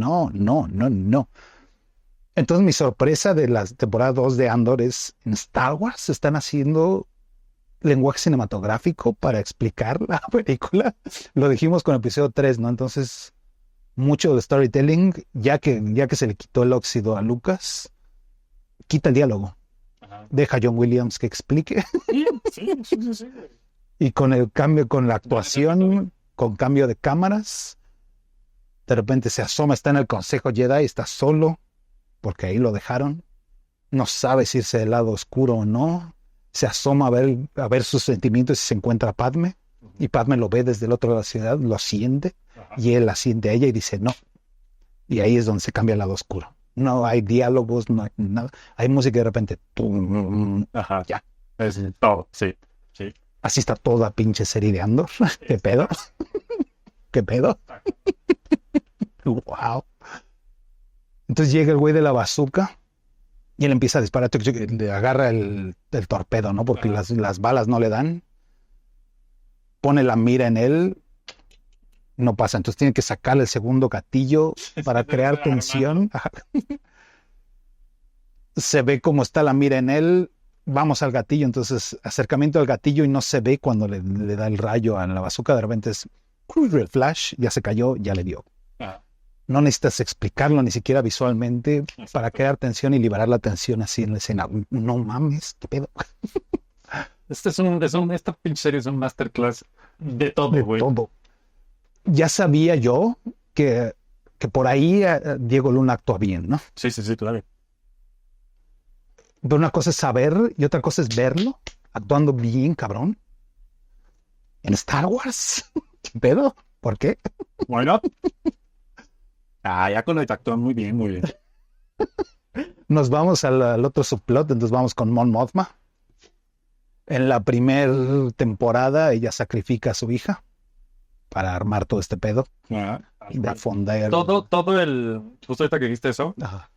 S2: Entonces mi sorpresa de la temporada 2 de Andor es, en Star Wars están haciendo lenguaje cinematográfico para explicar la película. Lo dijimos con el episodio 3, ¿no? Entonces, mucho de storytelling, ya que se le quitó el óxido a Lucas, quita el diálogo.
S1: Ajá.
S2: Deja a John Williams que explique.
S1: Sí.
S2: Y con el cambio, con la actuación, con cambio de cámaras, de repente se asoma, está en el Consejo Jedi, está solo, porque ahí lo dejaron. No sabe si irse del lado oscuro o no. Se asoma a ver sus sentimientos y se encuentra a Padme. Y Padme lo ve desde el otro lado de la ciudad, lo siente,
S1: Ajá.
S2: y él la siente a ella y dice no. Y ahí es donde se cambia al lado oscuro. No hay diálogos, no hay nada. Hay música y de repente, tum,
S1: Ajá.
S2: ya.
S1: Es todo, sí.
S2: Así está toda pinche serie de Andor. ¿Qué pedo? ¿Qué pedo? Wow. Entonces llega el güey de la bazooka y él empieza a disparar, le agarra el torpedo, ¿no? Porque las balas no le dan. Pone la mira en él, no pasa. Entonces tiene que sacarle el segundo gatillo para crear tensión. Se ve cómo está la mira en él. Vamos al gatillo, entonces acercamiento al gatillo y no se ve cuando le da el rayo a la bazooka. De repente es el flash, ya se cayó, ya le dio.
S1: Ajá.
S2: No necesitas explicarlo ni siquiera visualmente para crear tensión y liberar la tensión así en la escena. No mames, qué pedo.
S1: Esta pinche serie es un masterclass de todo,
S2: De
S1: güey.
S2: todo. Ya sabía yo que por ahí Diego Luna actúa bien, ¿no?
S1: Sí, claro.
S2: Pero una cosa es saber y otra cosa es verlo actuando bien, cabrón. En Star Wars. ¿Qué pedo? ¿Por qué?
S1: Why not? Ya con el actúa muy bien, muy bien.
S2: Nos vamos al otro subplot, entonces vamos con Mon Mothma. En la primera temporada ella sacrifica a su hija para armar todo este pedo.
S1: Ajá.
S2: Y de fondo
S1: Todo el... Justo ahorita que dijiste eso,
S2: Ajá.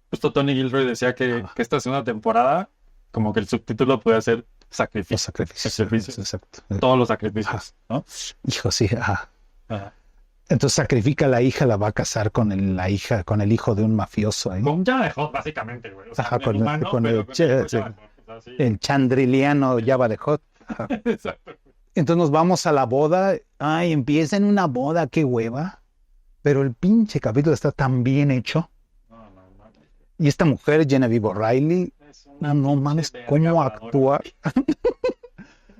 S1: justo Tony Gilroy decía que esta segunda temporada, como que el subtítulo puede ser
S2: Los
S1: sacrificio.
S2: sacrificios.
S1: Sacrificios.
S2: Exacto.
S1: Todos los sacrificios, ¿no?
S2: Hijo, sí. Ajá.
S1: Ajá.
S2: Entonces sacrifica a la hija, la va a casar con el hijo de un mafioso ahí.
S1: Con Jabba de Hutt, básicamente, güey. O sea,
S2: Ajá,
S1: el
S2: con
S1: humano,
S2: el
S1: pero con
S2: sí.
S1: Jabba de Hutt, o sea, sí.
S2: El chandriliano Jabba de Hutt. Ajá.
S1: Exacto.
S2: Entonces nos vamos a la boda. Ay, empieza en una boda, qué hueva. Pero el pinche capítulo está tan bien hecho.
S1: No.
S2: Y esta mujer, Genevieve O'Reilly,
S1: Es una
S2: no
S1: pinche
S2: mames
S1: verga
S2: cómo
S1: voladora.
S2: actúa.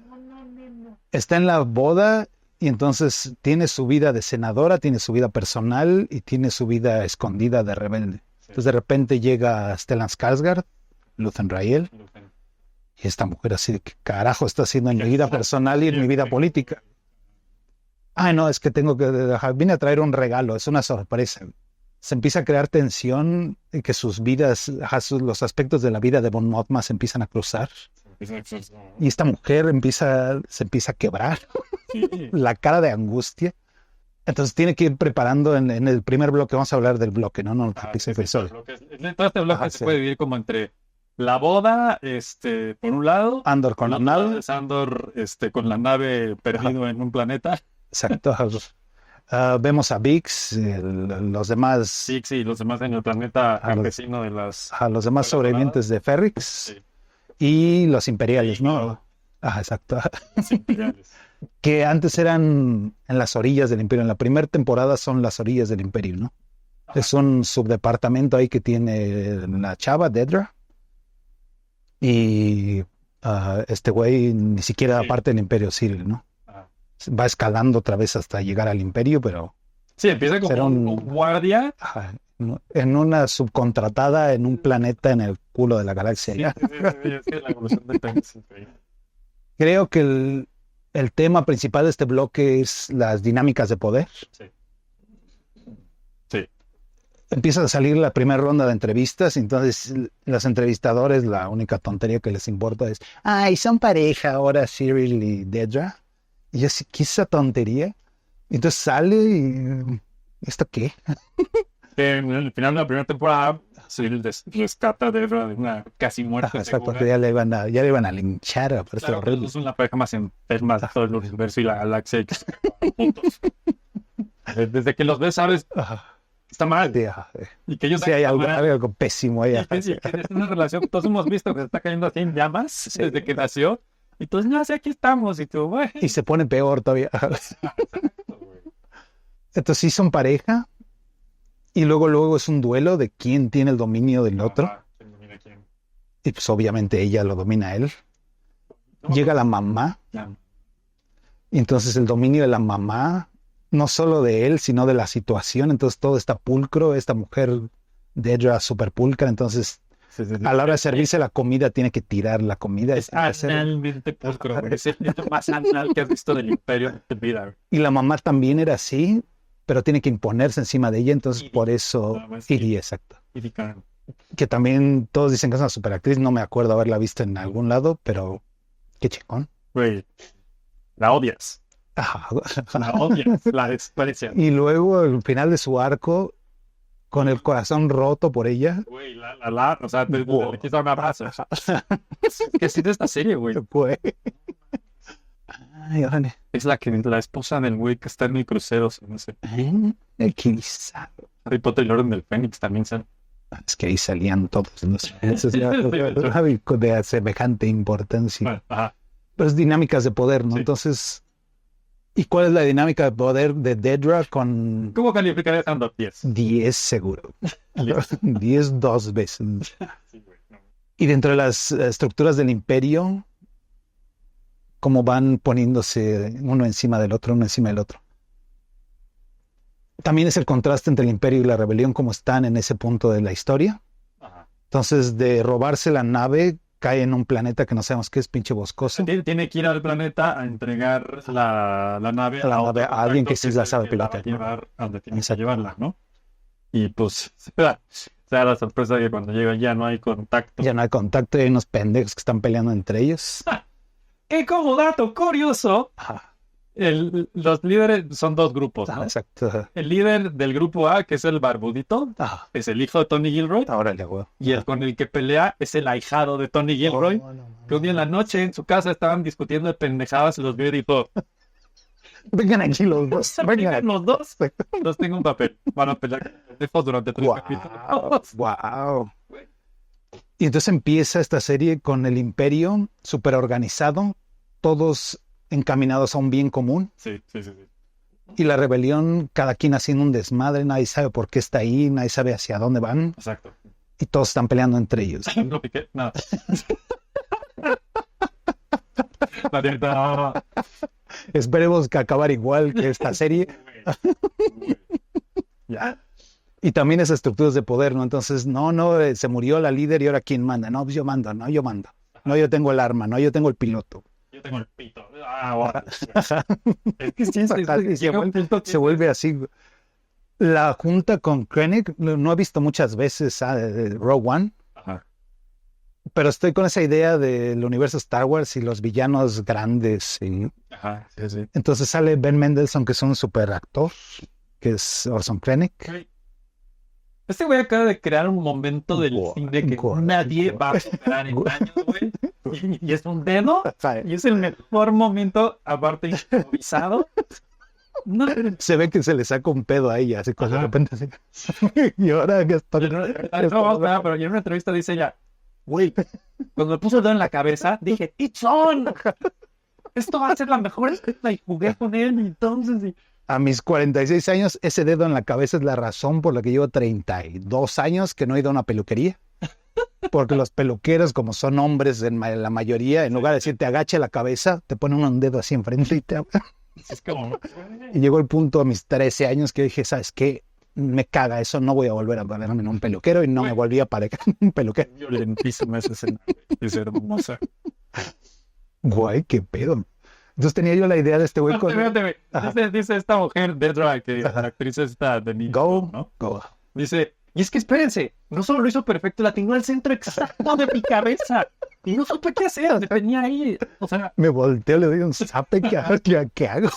S1: No.
S2: Está en la boda y entonces tiene su vida de senadora, tiene su vida personal y tiene su vida escondida de rebelde. Entonces de repente llega Stellan Skarsgård, Luthen Rael, y esta mujer así de ¿qué carajo está haciendo en mi vida personal y en mi vida política? Ay, no, es que tengo que dejar, vine a traer un regalo, es una sorpresa. Se empieza a crear tensión y que sus vidas, los aspectos de la vida de Mon Mothma se empiezan a cruzar. Y esta mujer se empieza a quebrar,
S1: Sí.
S2: la cara de angustia. Entonces tiene que ir preparando en el primer bloque, vamos a hablar del bloque, ¿no? No,
S1: Ajá,
S2: episodio.
S1: todo este bloque
S2: Ajá,
S1: se
S2: sí.
S1: puede dividir como entre la boda, por un lado,
S2: Andor con la
S1: el otro lado
S2: nave.
S1: es Andor, con la nave perdido en un planeta.
S2: Exacto. Vemos a Vix, los demás,
S1: Six y los demás en el planeta
S2: Ajá,
S1: campesino de las...
S2: a los demás sobrevivientes de Ferrix
S1: Sí.
S2: y los imperiales,
S1: Sí,
S2: ¿no?
S1: claro.
S2: Ajá, exacto.
S1: las imperiales.
S2: Que antes eran en las orillas del imperio. En la primera temporada son las orillas del imperio, ¿no?
S1: Ajá.
S2: Es un subdepartamento ahí que tiene la chava, Dedra. Y este güey ni siquiera
S1: Sí.
S2: parte del imperio Cyril, ¿no?
S1: Ajá.
S2: Va escalando otra vez hasta llegar al imperio, pero
S1: Sí, empieza como
S2: Será
S1: un guardia.
S2: ajá, en una subcontratada en un planeta en el culo de la galaxia.
S1: Sí,
S2: ya.
S1: sí, es que la evolución del país es increíble.
S2: Creo que el tema principal de este bloque es las dinámicas de poder.
S1: Sí. Sí.
S2: Empieza a salir la primera ronda de entrevistas, y entonces los entrevistadores, la única tontería que les importa es, ay, son pareja ahora Cyril y Dedra. Y yo así, ¿qué es esa tontería? Y entonces sale y, ¿esto qué?
S1: En el final de la primera temporada, Cyril rescata de una casi muerte
S2: Exacto,
S1: segura.
S2: que ya le iban a linchar, pero
S1: Claro,
S2: horrible.
S1: es una pareja más enferma de todo el universo y la galaxia. Y que se juntos. Desde que los ves, sabes
S2: Ajá.
S1: está mal.
S2: Sí,
S1: Y que ellos
S2: sí, hay
S1: está
S2: algo,
S1: mal.
S2: algo pésimo ahí.
S1: Y que es una relación que todos hemos visto que se está cayendo así en llamas
S2: Sí.
S1: desde que nació. Y todos, no, sí, aquí estamos. Y tú, güey.
S2: Y se pone peor todavía. Entonces sí son pareja. Y luego es un duelo de quién tiene el dominio del otro.
S1: Ajá, mira quién.
S2: Y pues obviamente ella lo domina a él.
S1: No,
S2: Llega la mamá.
S1: ya.
S2: Y entonces el dominio de la mamá, no solo de él, sino de la situación. Entonces todo está pulcro. Esta mujer, Dedra, súper pulcra. Entonces
S1: Sí, sí, sí.
S2: a la hora de servirse la comida, tiene que tirar la comida.
S1: Es analmente pulcro, güey. Es el niño más anal que has visto del imperio de tu vida, güey.
S2: Y la mamá también era así, pero tiene que imponerse encima de ella. Entonces
S1: Iri.
S2: por eso...
S1: Nada más
S2: Iri, exacto.
S1: Y Vican.
S2: Que también todos dicen que es una superactriz. No me acuerdo haberla visto en algún lado, pero qué chingón.
S1: Güey, la odias.
S2: Ajá.
S1: La odias. La desprecias.
S2: Y luego el final de su arco, con el corazón roto por ella.
S1: Güey, o sea, te
S2: Wow.
S1: le quieres dar un abrazo. ¿Qué siente esta serie, güey?
S2: Güey. Ay, órale.
S1: Es la esposa del güey que está en el crucero, no sé.
S2: Quizá.
S1: Harry Potter y el Orden del Fénix también son.
S2: Es que ahí salían todos los de semejante importancia.
S1: Bueno, ajá.
S2: Pues dinámicas de poder, ¿no?
S1: Sí.
S2: Entonces, ¿y cuál es la dinámica de poder de Dedra con
S1: ¿Cómo calificarías a 10?
S2: 10 seguro? 10 dos veces.
S1: Sí, güey, no.
S2: Y dentro de las estructuras del imperio, cómo van poniéndose uno encima del otro, uno encima del otro. También es el contraste entre el imperio y la rebelión, como están en ese punto de la historia.
S1: Ajá.
S2: Entonces, de robarse la nave, cae en un planeta que no sabemos qué es, pinche boscoso.
S1: Tiene que ir al planeta a entregar la nave
S2: La
S1: otro
S2: nave a alguien que
S1: contacto
S2: sí la
S1: es el
S2: sabe
S1: que la va a
S2: pilotar, ¿no?
S1: llevar a donde tiene que
S2: Exacto.
S1: llevarla, ¿no? Y pues, se da la sorpresa de que cuando llega ya no hay contacto.
S2: Ya no hay contacto y hay unos pendejos que están peleando entre ellos.
S1: Y como dato curioso,
S2: Ajá.
S1: los líderes son dos grupos, ¿no?
S2: Exacto.
S1: El líder del grupo A, que es el barbudito,
S2: Ah,
S1: es el hijo de Tony Gilroy.
S2: órale, güey.
S1: Y el con el que pelea es el ahijado de Tony Gilroy. Que un día en la noche en su casa estaban discutiendo de pendejadas y los vio y dijo:
S2: Vengan aquí los dos. Vengan
S1: vengan
S2: aquí.
S1: los dos, los tengo un papel. Van a pelear con pendejos durante 3 capítulos.
S2: Wow. Y entonces empieza esta serie con el imperio súper organizado, todos encaminados a un bien común,
S1: Sí.
S2: y la rebelión, cada quien haciendo un desmadre, nadie sabe por qué está ahí, nadie sabe hacia dónde van,
S1: Exacto.
S2: y todos están peleando entre ellos.
S1: No piqué, nada. La neta,
S2: Esperemos que acabar igual que esta serie.
S1: ya.
S2: Y también esas estructuras de poder, ¿no? Entonces, se murió la líder y ahora ¿quién manda? No, pues yo mando, no, yo mando. No, yo tengo el arma, no, yo tengo el piloto.
S1: Yo tengo el pito. Bueno. Es que sí, llega un punto que-
S2: Se vuelve así. La junta con Krennic, no he visto muchas veces de Rogue One,
S1: Ajá.
S2: pero estoy con esa idea del universo Star Wars y los villanos grandes.
S1: Ajá, sí.
S2: Entonces sale Ben Mendelsohn, que es un super actor, que es Orson Krennic.
S1: Güey. Este güey acaba de crear un momento del cine que nadie va a superar en años, güey. Y es un dedo. Y es el mejor momento, aparte improvisado. No,
S2: Se ve que se le saca un pedo a ella, así de
S1: Ajá.
S2: repente así. Y ahora que está...
S1: pero en una entrevista dice ella, güey, cuando me puso el dedo en la cabeza, dije, it's on. Esto va a ser la mejor escena. Y jugué con él y entonces... y-
S2: A mis 46 años, ese dedo en la cabeza es la razón por la que llevo 32 años que no he ido a una peluquería. Porque los peluqueros, como son hombres en la mayoría, en lugar de decirte agache la cabeza, te ponen un dedo así enfrente y te...
S1: Es como...
S2: Y llegó el punto a mis 13 años que dije, ¿sabes qué? Me caga eso, no voy a volver a ponerme en un peluquero, y no me volví a parecer en un peluquero.
S1: Violentísima esa escena. Es hermosa.
S2: Guay, qué pedo. Entonces tenía yo la idea de este güey con...
S1: Espérate,
S2: Ajá.
S1: dice esta mujer, Dedra, que la actriz está de niño,
S2: Go,
S1: ¿no?
S2: go.
S1: Dice, y es que espérense, no solo lo hizo perfecto, la tengo al centro exacto de mi cabeza. Y no supe qué hacer, se tenía ahí. O sea,
S2: Me volteo, le doy un zape, ¿qué hago?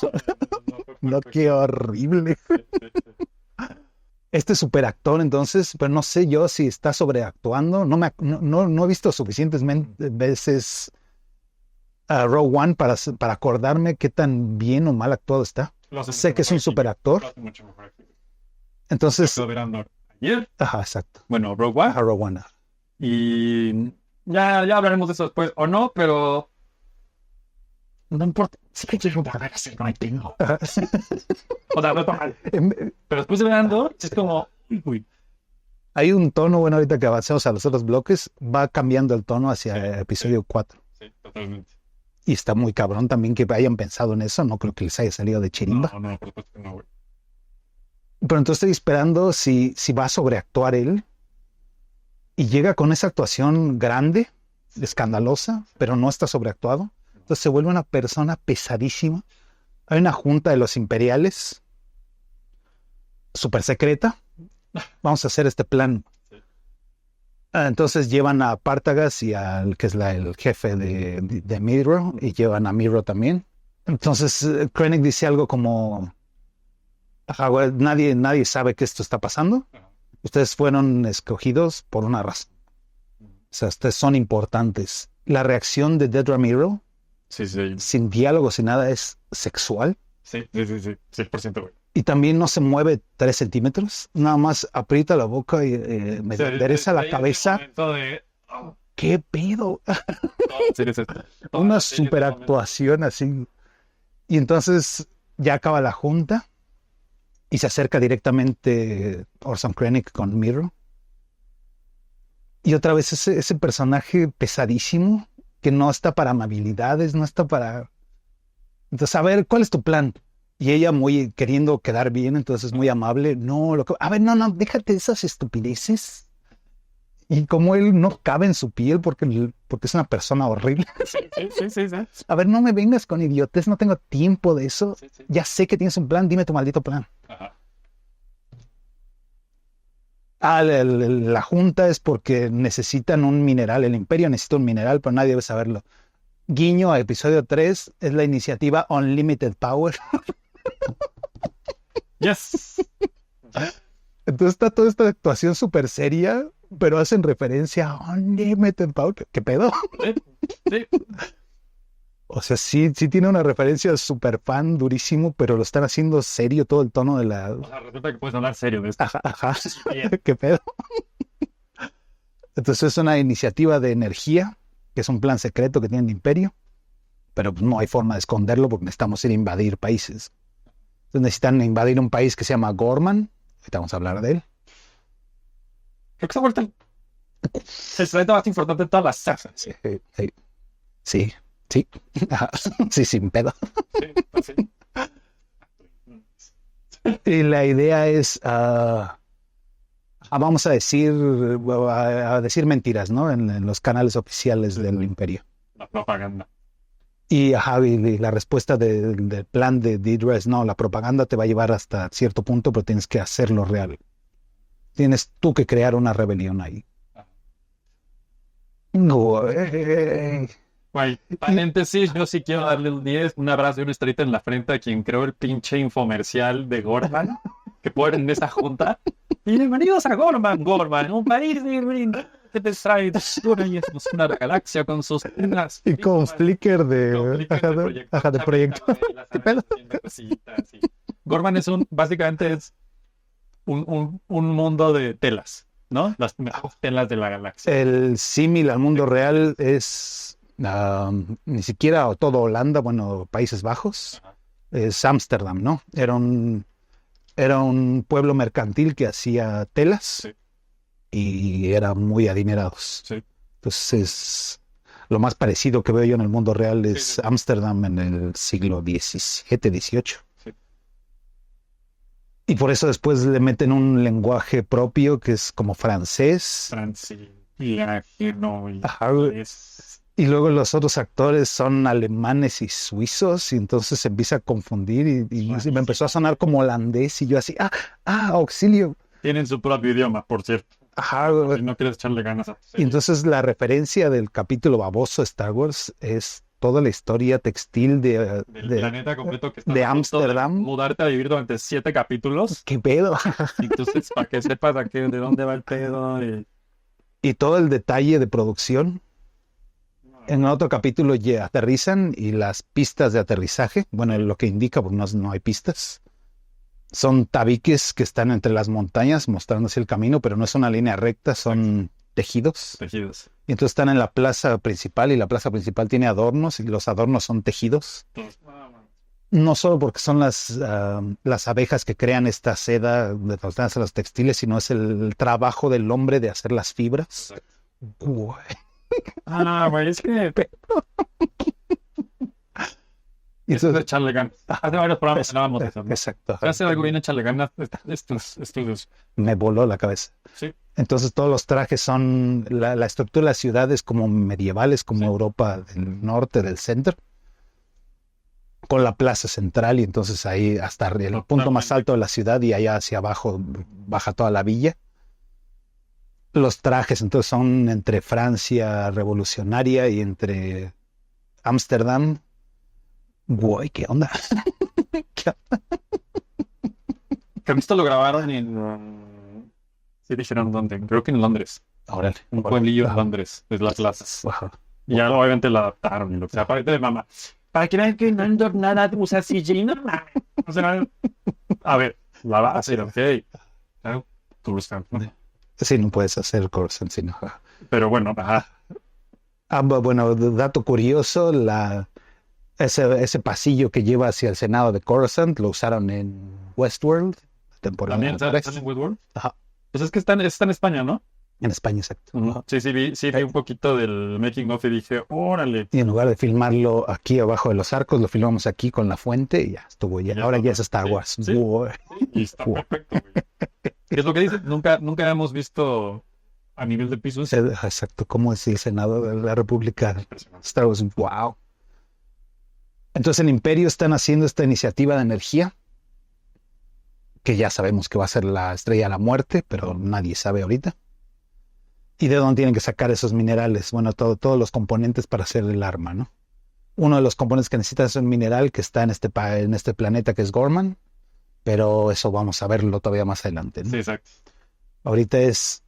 S2: No, qué horrible. Este superactor, entonces, pero no sé yo si está sobreactuando. No he visto suficientes veces a Rogue One para acordarme qué tan bien o mal actuado está. Sé que es un superactor. Entonces,
S1: Estuve mirando ayer,
S2: ajá, exacto.
S1: bueno, Rogue One,
S2: Ajá, Rogue One.
S1: y ya hablaremos de eso después, o no, pero no importa. Sí que quiero volver a hacer, no hay tengo.
S2: Ajá.
S1: O sea, no está mal. Pero después de ver Andor, es como, uy,
S2: Hay un tono, bueno, ahorita que avancemos a los otros bloques, va cambiando el tono hacia
S1: Sí,
S2: el episodio 4.
S1: sí, totalmente.
S2: Y está muy cabrón también que hayan pensado en eso. No creo que les haya salido de chirimba.
S1: No, por supuesto que no, güey.
S2: Pero entonces estoy esperando si va a sobreactuar él. Y llega con esa actuación grande, escandalosa, pero no está sobreactuado. Entonces se vuelve una persona pesadísima. Hay una junta de los imperiales, súper secreta. Vamos a hacer este plan.
S1: Sí.
S2: Entonces llevan a Pártagas y al que es el jefe de Miro, y llevan a Miro también. Entonces Krennic dice algo como, "Ajá, güey, nadie sabe que esto está pasando.
S1: Ajá.
S2: Ustedes fueron escogidos por una razón. O sea, ustedes son importantes." La reacción de Dedra Miro,
S1: Sí, sí,
S2: sin diálogo, sin nada, es sexual.
S1: sí, 100%, güey.
S2: Y también no se mueve 3 centímetros. Nada más aprieta la boca y me endereza la cabeza. ¿Qué pedo? Una super actuación así. Y entonces ya acaba la junta y se acerca directamente Orson Krennic con Miro. Y otra vez ese personaje pesadísimo que no está para amabilidades, no está para... Entonces, a ver, ¿cuál es tu plan? Y ella muy queriendo quedar bien, entonces muy amable. No, a ver, no, déjate de esas estupideces. Y como él no cabe en su piel porque es una persona horrible.
S1: Sí.
S2: A ver, no me vengas con idiotes, no tengo tiempo de eso.
S1: Sí.
S2: Ya sé que tienes un plan, dime tu maldito plan.
S1: Ajá.
S2: La junta es porque necesitan un mineral, el imperio necesita un mineral, pero nadie debe saberlo. Guiño a episodio 3, es la iniciativa Unlimited Power.
S1: Yes.
S2: Entonces está toda esta actuación súper pero hacen referencia a Unlimited Power. ¿Qué pedo?
S1: Sí.
S2: O sea, sí tiene una referencia súper fan, durísimo, pero lo están haciendo serio todo el tono de la...
S1: O sea, resulta que puedes hablar serio de esto.
S2: Ajá.
S1: Bien.
S2: ¿Qué pedo? Entonces es una iniciativa de energía, que es un plan secreto que tiene el imperio, pero no hay forma de esconderlo porque necesitamos ir a invadir países. Entonces necesitan invadir un país que se llama Gorman. Ahorita vamos a hablar de él.
S1: Creo que se ha vuelto el planeta más importante de todas las sagas.
S2: Sí. Ajá. Sí, sin pedo.
S1: Sí.
S2: Y la idea es, vamos a decir mentiras, ¿no? En los canales oficiales del imperio.
S1: La propaganda.
S2: Y la respuesta del plan de Dedra es, no, la propaganda te va a llevar hasta cierto punto, pero tienes que hacerlo real. Tienes tú que crear una rebelión ahí.
S1: Güey, paréntesis, yo sí quiero darle un abrazo y una estrellita en la frente a quien creó el pinche infomercial de Gorman que ponen en esa junta. Y bienvenidos a Gorman, un país que te trae dulzura y es una galaxia con sus unas
S2: Y con flicker de proyecto. ¿Qué pedo?
S1: Gorman básicamente es un mundo de telas, ¿no? Las mejores telas de la galaxia.
S2: El símil al mundo real es ni siquiera todo Holanda, bueno, Países Bajos.
S1: Ajá.
S2: Es Ámsterdam, ¿no? Era un pueblo mercantil que hacía telas.
S1: Sí.
S2: Y eran muy adinerados.
S1: Sí.
S2: Entonces es lo más parecido que veo yo en el mundo real es Ámsterdam en el siglo XVII, XVIII.
S1: Sí.
S2: Y por eso después le meten un lenguaje propio que es como francés. Ajá. Y luego los otros actores son alemanes y suizos, y entonces se empieza a confundir y me empezó a sonar como holandés y yo así, auxilio.
S1: Tienen su propio idioma, por cierto.
S2: Ajá.
S1: Si no quieres echarle ganas a...
S2: Y entonces la referencia del capítulo baboso de Star Wars es toda la historia textil
S1: del planeta completo que está
S2: de Ámsterdam.
S1: Mudarte a vivir durante 7 capítulos.
S2: ¿Qué pedo?
S1: Entonces, para que sepas de dónde va el pedo.
S2: Y todo el detalle de producción. En otro capítulo ya aterrizan y las pistas de aterrizaje, bueno, lo que indica, porque no hay pistas, Son tabiques que están entre las montañas mostrando así el camino, pero no es una línea recta, son tejidos.
S1: Tejidos.
S2: Y entonces están en la plaza principal y la plaza principal tiene adornos y los adornos son tejidos. No solo porque son las abejas que crean esta seda de donde hacen los textiles, sino es el trabajo del hombre de hacer las fibras. Güey.
S1: Güey, es que
S2: Y
S1: eso es de
S2: entonces,
S1: echarle ganas. Hace varios programas hablábamos de eso, ¿no?
S2: exacto.
S1: Si hace algo bien, echarle ganas estos estudios.
S2: Me voló la cabeza.
S1: Sí.
S2: Entonces todos los trajes son, la estructura de la ciudad es como medievales, como
S1: Sí.
S2: Europa del norte, del centro, con la plaza central y entonces ahí hasta el punto más alto de la ciudad y allá hacia abajo baja toda la villa. Los trajes entonces son entre Francia revolucionaria y entre Ámsterdam. Güey, ¿qué onda? ¿Qué onda?
S1: Que esto lo grabaron sí dijeron dónde, creo que en Londres.
S2: Órale.
S1: Un pueblillo de
S2: Ajá.
S1: Londres, de las plazas.
S2: Wow.
S1: Y ya obviamente lo adaptaron y lo que sea, aparte de mamá. Para que vean que no ando nada, o sea, CGI, no mames. O sea, a ver, la va a hacer, ok. Claro, Coruscant, ¿no?
S2: Sí, no puedes hacer Coruscant, sino.
S1: Pero bueno, ajá.
S2: Bueno, dato curioso, ese pasillo que lleva hacia el Senado de Coruscant lo usaron en Westworld, temporada
S1: También
S2: 3.
S1: sale en Woodward.
S2: Ajá,
S1: Pues es que está en España, ¿no?
S2: en España, exacto.
S1: Sí, vi un poquito del making of y dije, órale.
S2: Y en lugar de filmarlo aquí abajo de los arcos, lo filmamos aquí con la fuente y ya estuvo ya.
S1: Ya
S2: Ahora
S1: está.
S2: ya es Star
S1: Sí,
S2: Wars.
S1: sí.
S2: Wow.
S1: Y está
S2: Wow.
S1: perfecto, güey. ¿Qué es lo que dices? Nunca hemos visto a nivel de pisos.
S2: Exacto, ¿cómo es el Senado de la República?
S1: Impresionante.
S2: Star Wars, wow. Entonces el Imperio están haciendo esta iniciativa de energía, que ya sabemos que va a ser la Estrella de la Muerte, pero nadie sabe ahorita. ¿Y de dónde tienen que sacar esos minerales? Bueno, todos los componentes para hacer el arma, ¿no? Uno de los componentes que necesitas es un mineral que está en este planeta que es Gorman, pero eso vamos a verlo todavía más adelante, ¿no?
S1: Sí, exacto.
S2: Ahorita es,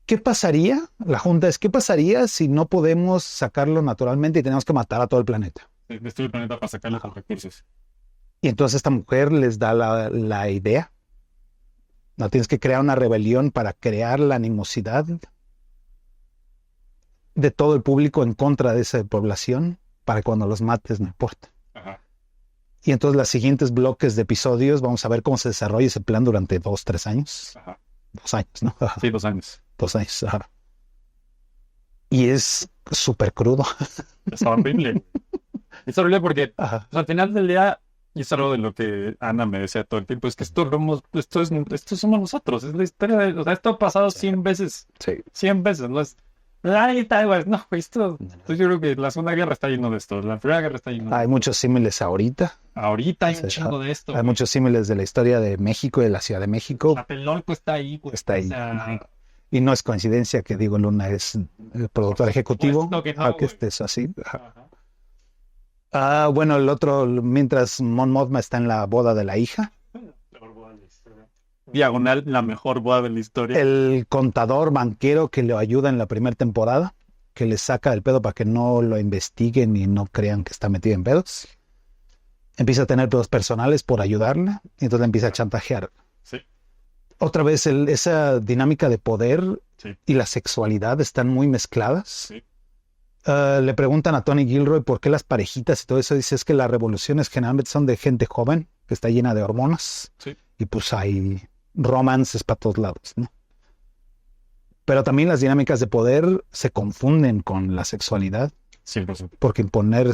S2: ¿qué pasaría? La junta es, ¿qué pasaría si no podemos sacarlo naturalmente y tenemos que matar a todo el planeta?
S1: Destruir el planeta para sacarle los recursos.
S2: Y entonces esta mujer les da la idea. No tienes que crear una rebelión para crear la animosidad de todo el público en contra de esa población para que cuando los mates no importa.
S1: Ajá.
S2: Y entonces los siguientes bloques de episodios vamos a ver cómo se desarrolla ese plan durante 2-3 años.
S1: Ajá.
S2: 2 años, ¿no? Ajá.
S1: Sí, 2 años.
S2: 2 años. Ajá. Y es súper crudo.
S1: Es horrible. Es horrible porque
S2: Ajá.
S1: al final del día, y es algo de lo que Ana me decía todo el tiempo, es que esto somos nosotros, es la historia de, o sea, esto ha pasado 100 veces,
S2: Sí.
S1: 100 veces, no es, ay, tal, güey, no, esto, yo creo que la Segunda Guerra está lleno de esto, la Primera Guerra está lleno de
S2: Hay muchos símiles ahorita.
S1: ahorita hay un
S2: Sí,
S1: chingo de esto,
S2: Hay
S1: güey.
S2: muchos símiles de la historia de México y de la Ciudad de México.
S1: Tlatelolco está ahí, güey.
S2: Está ahí.
S1: O sea,
S2: Y no es coincidencia que Diego Luna es el productor ejecutivo.
S1: supuesto que no,
S2: Que
S1: güey.
S2: estés así.
S1: ajá.
S2: Bueno, el otro, mientras Mon Mothma está en la boda de la hija,
S1: Mejor boda de la historia. Diagonal, la mejor boda de la historia.
S2: el contador banquero que le ayuda en la primera temporada, que le saca del pedo para que no lo investiguen y no crean que está metido en pedos, empieza a tener pedos personales por ayudarle y entonces le empieza a chantajear.
S1: Sí,
S2: Otra vez, esa dinámica de poder
S1: sí,
S2: y la sexualidad están muy mezcladas.
S1: sí.
S2: Le preguntan a Tony Gilroy por qué las parejitas y todo eso. Dice, es que las revoluciones generalmente son de gente joven, que está llena de hormonas.
S1: Sí.
S2: Y pues hay romances para todos lados, ¿no? Pero también las dinámicas de poder se confunden con la sexualidad,
S1: 100%.
S2: porque ponerte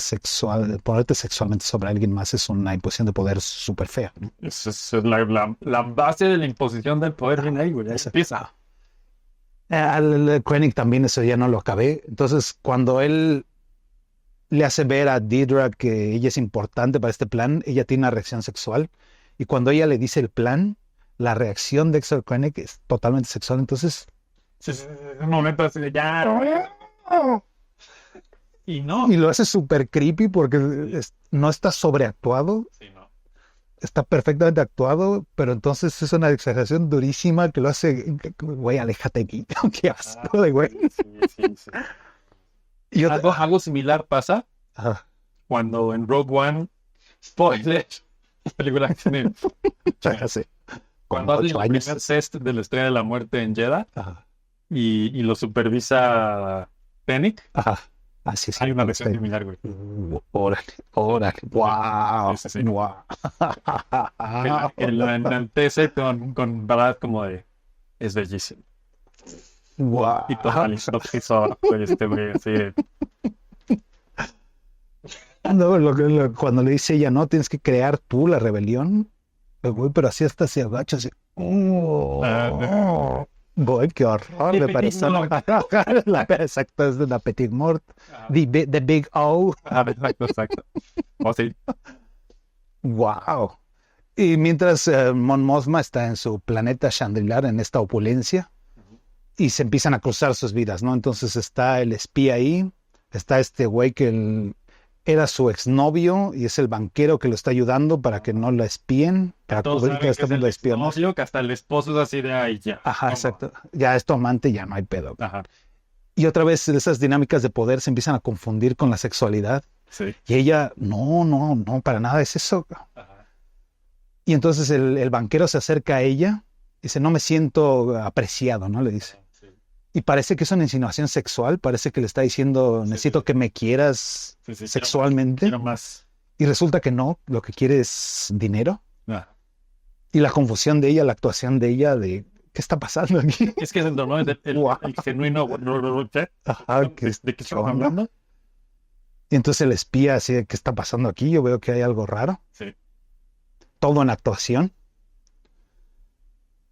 S2: sexualmente sobre alguien más es una imposición de poder súper fea, ¿no?
S1: Esa es la base de la imposición del poder viene ahí, güey. Ahí empieza.
S2: Al Krennic también eso ya no lo acabé. Entonces, cuando él le hace ver a Dedra que ella es importante para este plan, ella tiene una reacción sexual. Y cuando ella le dice el plan, la reacción de Dexter Krennic es totalmente sexual. Entonces,
S1: Sí, un momento así de ya. Y no.
S2: y lo hace súper creepy porque no está sobreactuado,
S1: Sí, no.
S2: está perfectamente actuado, pero entonces es una exageración durísima que lo hace, güey, aléjate aquí. Qué asco de güey.
S1: Sí.
S2: Y otra-
S1: Algo similar pasa
S2: Ajá.
S1: cuando en Rogue One, spoiler, película que tiene...
S2: Ya sé. Con
S1: Cuando hacen
S2: 8
S1: el
S2: años.
S1: primer test de la Estrella de la Muerte en Jeddah
S2: Ajá.
S1: y lo supervisa Fennec,
S2: Ajá. Así sí.
S1: hay una versión similar, güey.
S2: Órale, órale. Wow.
S1: Sí, sí, sí.
S2: Wow.
S1: Que lo enaltece con verdad como de... Es bellísimo.
S2: Wow.
S1: Y todo el lo que hizo ahora, güey, güey, así de...
S2: No, cuando le dice ella, no, tienes que crear tú la rebelión. Güey, pero así hasta se agacha, así. Güey, qué horror
S1: The
S2: de
S1: Petit
S2: persona. Exacto, es de la Petit Mort. The Big O.
S1: Exacto. O sí.
S2: Wow. Y mientras Mon Mothma está en su planeta Chandrilar, en esta opulencia, y se empiezan a cruzar sus vidas, ¿no? Entonces está el espía ahí, está este güey que era su exnovio y es el banquero que lo está ayudando para que no la espíen, para
S1: Todos
S2: cubrir
S1: saben
S2: todo
S1: que
S2: este
S1: es
S2: mundo
S1: el
S2: de espionaje.
S1: exnovio, que hasta el esposo es así de ahí ya.
S2: Ajá,
S1: ¿Cómo?
S2: exacto. Ya es tu amante, ya no hay pedo.
S1: Ajá,
S2: Y otra vez esas dinámicas de poder se empiezan a confundir con la sexualidad.
S1: sí.
S2: Y ella, no, para nada es eso.
S1: Ajá.
S2: Y entonces el banquero se acerca a ella, dice, no me siento apreciado, ¿no? Le dice.
S1: Sí,
S2: Y parece que es una insinuación sexual, parece que le está diciendo,
S1: Sí,
S2: necesito
S1: sí.
S2: que me quieras
S1: sí,
S2: sexualmente.
S1: Quiero más.
S2: Y resulta que no, lo que quiere es dinero.
S1: Ah.
S2: Y la confusión de ella, la actuación de ella, de ¿qué está pasando aquí?
S1: Es que es el
S2: Wow.
S1: genuino...
S2: Ajá,
S1: ¿De qué estamos
S2: onda?
S1: hablando?
S2: Y entonces el espía, así, ¿qué está pasando aquí? Yo veo que hay algo raro.
S1: Sí.
S2: Todo en actuación.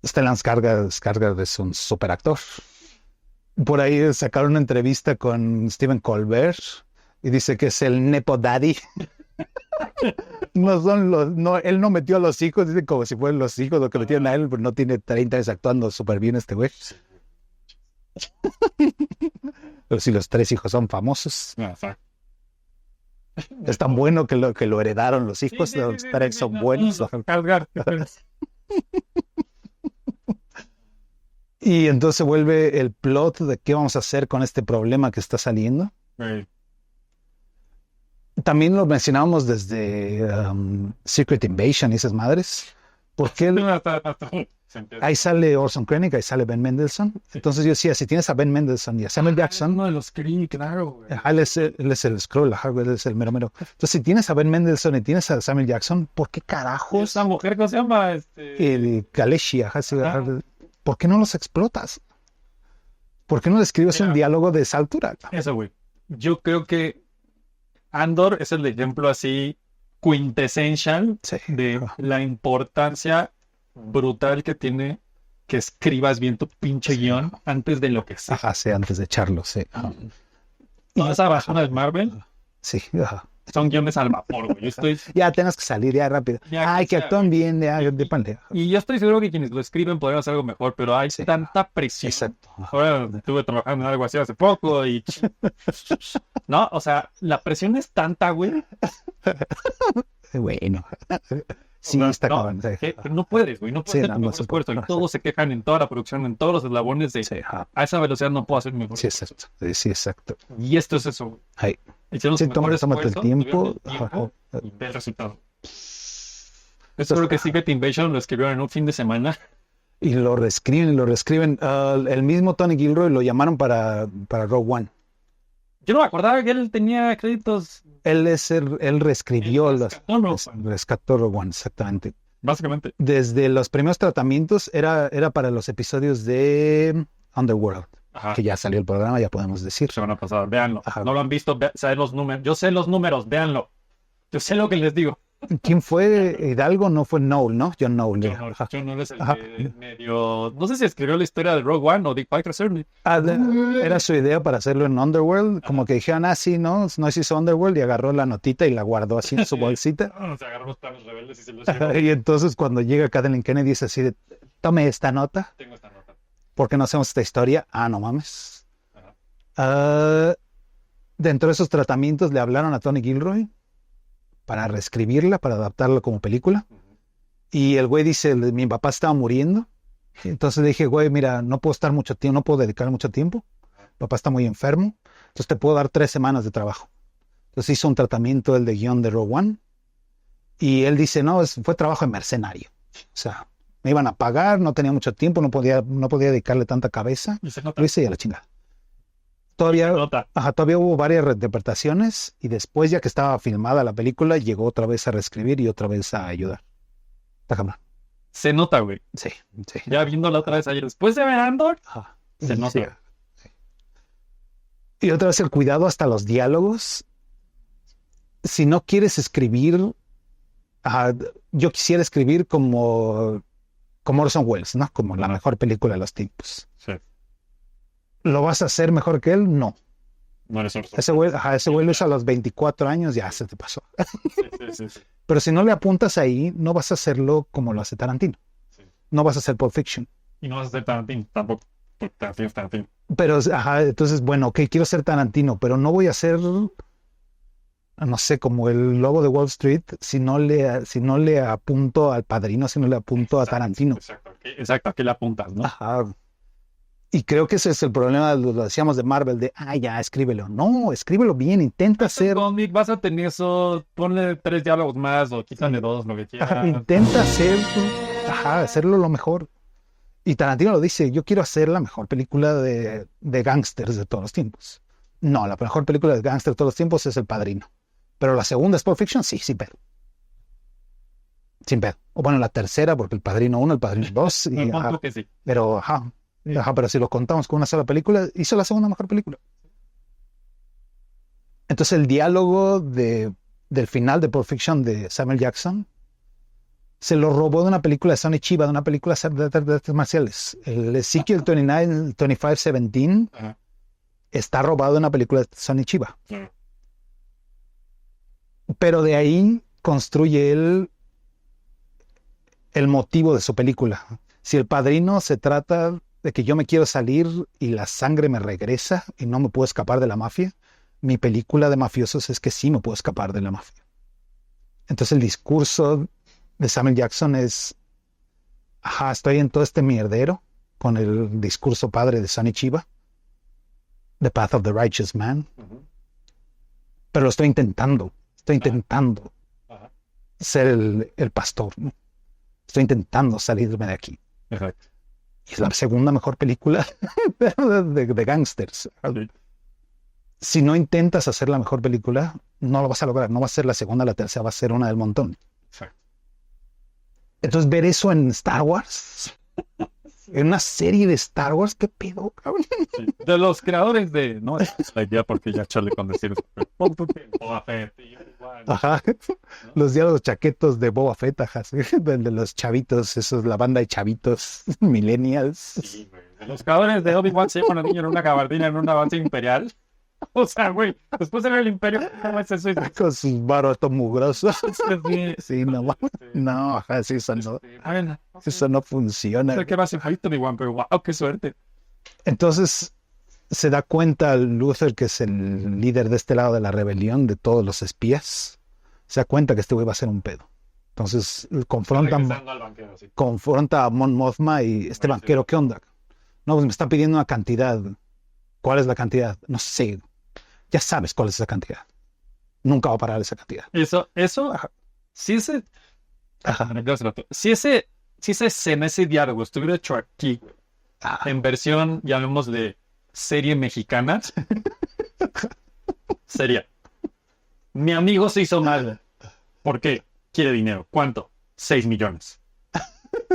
S2: Stellan Skarsgård es un super actor. Por ahí sacaron una entrevista con Stephen Colbert y dice que es el Nepo Daddy. Él no metió a los hijos, dice como si fueran los hijos lo que metieron a él, pero no tiene 30 años actuando súper bien este güey. Pero si los 3 hijos son famosos,
S1: Exacto.
S2: es tan bueno que lo heredaron los hijos, los 3 son buenos.
S1: Cargar.
S2: Y entonces vuelve el plot de qué vamos a hacer con este problema que está saliendo. También lo mencionábamos desde Secret Invasion y esas madres. Porque ahí sale Orson Krennic, ahí sale Ben Mendelsohn. Entonces yo decía, si tienes a Ben Mendelsohn y a Samuel Jackson,
S1: Uno de los Kree, claro, güey.
S2: él es el Skrull, él es el mero mero. Entonces si tienes a Ben Mendelsohn y tienes a Samuel Jackson, ¿por qué carajos?
S1: Esa mujer, ¿cómo se llama?
S2: El Kaleshi,
S1: Ajá.
S2: ¿por qué no los explotas? ¿Por qué no le escribes
S1: Mira.
S2: un diálogo de esa altura?
S1: Eso, güey. Yo creo que Andor es el ejemplo así quintessential
S2: Sí.
S1: de la importancia brutal que tiene que escribas bien tu pinche guión antes de lo que sea.
S2: Ajá, sí, antes de echarlo, sí. Ajá.
S1: Toda esa basura de Marvel
S2: Sí, ajá.
S1: son guiones al vapor, güey. Yo estoy,
S2: Ya tengas que salir ya rápido.
S1: Ya
S2: Ay,
S1: que
S2: que
S1: sea,
S2: actúan
S1: güey.
S2: bien, ya, de panle.
S1: y yo estoy seguro que quienes lo escriben podrían hacer algo mejor, pero hay
S2: Sí.
S1: tanta presión.
S2: Exacto. Ajá.
S1: Ahora estuve trabajando en algo así hace poco y... No, o sea, la presión es tanta, güey.
S2: Bueno. Sí,
S1: O sea,
S2: está
S1: no,
S2: cabrón. Sí.
S1: que no puedes, güey. No puedes
S2: Sí,
S1: hacer
S2: no,
S1: tu
S2: no
S1: mejor
S2: se
S1: esfuerzo.
S2: puede.
S1: Y todos se quejan en toda la producción, en todos los eslabones de...
S2: Sí, ajá.
S1: A esa velocidad no puedo hacer mi mejor
S2: Sí,
S1: esfuerzo.
S2: exacto. Sí, exacto.
S1: Y esto es eso, güey.
S2: Ahí.
S1: Hicieron
S2: Sí,
S1: su mejor
S2: tómate el
S1: esfuerzo,
S2: tiempo.
S1: tuvieron el tiempo
S2: Ajá.
S1: y ve el resultado. Yo creo que Secret Invasion lo escribieron en un fin de semana.
S2: Y lo reescriben, lo reescriben. El mismo Tony Gilroy lo llamaron para Rogue One.
S1: Yo no me acordaba que él tenía créditos,
S2: Él reescribió
S1: Él rescató Rogue
S2: rescató Rogue One, exactamente.
S1: básicamente.
S2: Desde los primeros tratamientos era para los episodios de Underworld,
S1: Ajá.
S2: que ya salió el programa, ya podemos decir.
S1: Semana pasada, véanlo.
S2: Ajá.
S1: No lo han visto, saben los números. Yo sé los números, véanlo. Yo sé lo que les digo.
S2: ¿Quién fue Hidalgo? No fue Noel, ¿no? John Noel. Ajá.
S1: John Noel es el
S2: Ajá.
S1: que medio... No sé si escribió la historia de Rogue One o Dick Parker, certainly.
S2: Era su idea para hacerlo en Underworld, como que dijeron, sí, no se hizo Underworld, y agarró la notita y la guardó así en su bolsita.
S1: Se agarró los planos rebeldes y se los llevó.
S2: Y entonces cuando llega Kathleen Kennedy es así de, tome esta nota,
S1: Tengo esta nota.
S2: ¿por qué no hacemos esta historia? No mames.
S1: Ajá.
S2: Dentro de esos tratamientos le hablaron a Tony Gilroy para reescribirla, para adaptarla como película. Y el güey dice, mi papá estaba muriendo. Entonces le dije, güey, mira, no puedo estar mucho tiempo, no puedo dedicar mucho tiempo. Papá está muy enfermo. Entonces te puedo dar 3 semanas de trabajo. Entonces hizo un tratamiento, el de guión de Rogue One. Y él dice, no, fue trabajo de mercenario. O sea, me iban a pagar, no tenía mucho tiempo, no podía dedicarle tanta cabeza.
S1: Y se nota.
S2: Lo hice y a la chingada.
S1: Se
S2: Todavía,
S1: nota.
S2: todavía hubo varias reinterpretaciones y después, ya que estaba filmada la película, llegó otra vez a reescribir y otra vez a ayudar. Está cabrón.
S1: Se nota, güey.
S2: Sí, sí.
S1: Ya viéndola otra vez ayer, después de ver Andor,
S2: Ajá.
S1: se
S2: Sí,
S1: nota.
S2: sí. Y otra vez el cuidado hasta los diálogos. Si no quieres escribir, yo quisiera escribir como Orson Welles, ¿no? Como la mejor película de los tiempos.
S1: Sí.
S2: ¿Lo vas a hacer mejor que él? No.
S1: No eres Orson.
S2: Ese güey lo hizo a los 24 años, ya se te pasó.
S1: Sí.
S2: Pero si no le apuntas ahí, no vas a hacerlo como lo hace Tarantino.
S1: Sí.
S2: No vas a hacer Pulp Fiction.
S1: Y no vas a ser Tarantino, tampoco. Porque Tarantino es Tarantino.
S2: Pero, entonces, bueno, ok, quiero ser Tarantino, pero no voy a ser, no sé, como el lobo de Wall Street, si no le apunto al Padrino, si no le apunto a Tarantino.
S1: Exacto, ¿a qué le apuntas, no?
S2: Ajá. Y creo que ese es el problema, lo decíamos de Marvel, de, ya, escríbelo. No, escríbelo bien, intenta hacer,
S1: Cómic, vas a tener eso, ponle 3 diálogos más o quítale 2, lo que quieras.
S2: intenta hacerlo lo mejor. Y Tarantino lo dice, yo quiero hacer la mejor película de gángsters de todos los tiempos. No, la mejor película de gángsters de todos los tiempos es El Padrino. Pero la segunda es Pulp Fiction, sí, sin pedo. Sin pedo. O bueno, la tercera, porque El Padrino 1, El Padrino 2.
S1: No, que sí.
S2: Pero, pero si lo contamos con una sola película, hizo la segunda mejor película. Entonces el diálogo del final de Pulp Fiction de Samuel Jackson se lo robó de una película de Sonny Chiba, de una película de artes marciales. El Ezekiel 29, 25-17
S1: Ajá.
S2: está robado de una película de Sonny Chiba.
S1: Claro.
S2: Pero de ahí construye él el motivo de su película. Si El Padrino se trata de que yo me quiero salir y la sangre me regresa y no me puedo escapar de la mafia, mi película de mafiosos es que sí me puedo escapar de la mafia. Entonces el discurso de Samuel Jackson es, estoy en todo este mierdero con el discurso padre de Sonny Chiba, The Path of the Righteous Man, pero lo estoy intentando
S1: Ajá.
S2: ser el pastor, ¿no? Estoy intentando salirme de aquí.
S1: Exacto.
S2: Y es la segunda mejor película de gangsters.
S1: Sí.
S2: Si no intentas hacer la mejor película, no lo vas a lograr. No va a ser la segunda, la tercera, va a ser una del montón.
S1: Exacto.
S2: Entonces, ver eso en Star Wars, en una serie de Star Wars, ¿qué pedo, cabrón?
S1: Sí. De los creadores de, no es la idea porque ya chale con decir Boba Fett, igual,
S2: Ajá.
S1: ¿no?
S2: Los diálogos chaquetos de Boba Fett, de los chavitos, esos, la banda de chavitos millennials.
S1: Sí, güey. De los creadores de Obi-Wan se llaman a niño en una gabardina en una base imperial. O sea, güey, después de ver el imperio, ¿cómo es eso?
S2: Con sus baros mugrosos.
S1: Sí,
S2: Sí, no, no, sí, eso no funciona.
S1: sé que va a ser Jaito Obi-Wan, pero wow, qué suerte.
S2: Entonces se da cuenta Luther, que es el líder de este lado de la rebelión, de todos los espías, se da cuenta que este güey va a ser un pedo. Entonces
S1: Regresando al banquero, sí.
S2: confronta a Mon Mothma y este banquero, ¿qué onda? No, pues me está pidiendo una cantidad. ¿Cuál es la cantidad? No sé. Ya sabes cuál es esa cantidad. Nunca va a parar esa cantidad.
S1: Eso, si ese, si esa escena, ese diálogo estuviera hecho aquí, en versión, llamémosle, serie mexicana, sería, mi amigo se hizo mal. ¿Por qué? Quiere dinero. ¿Cuánto? 6 millones.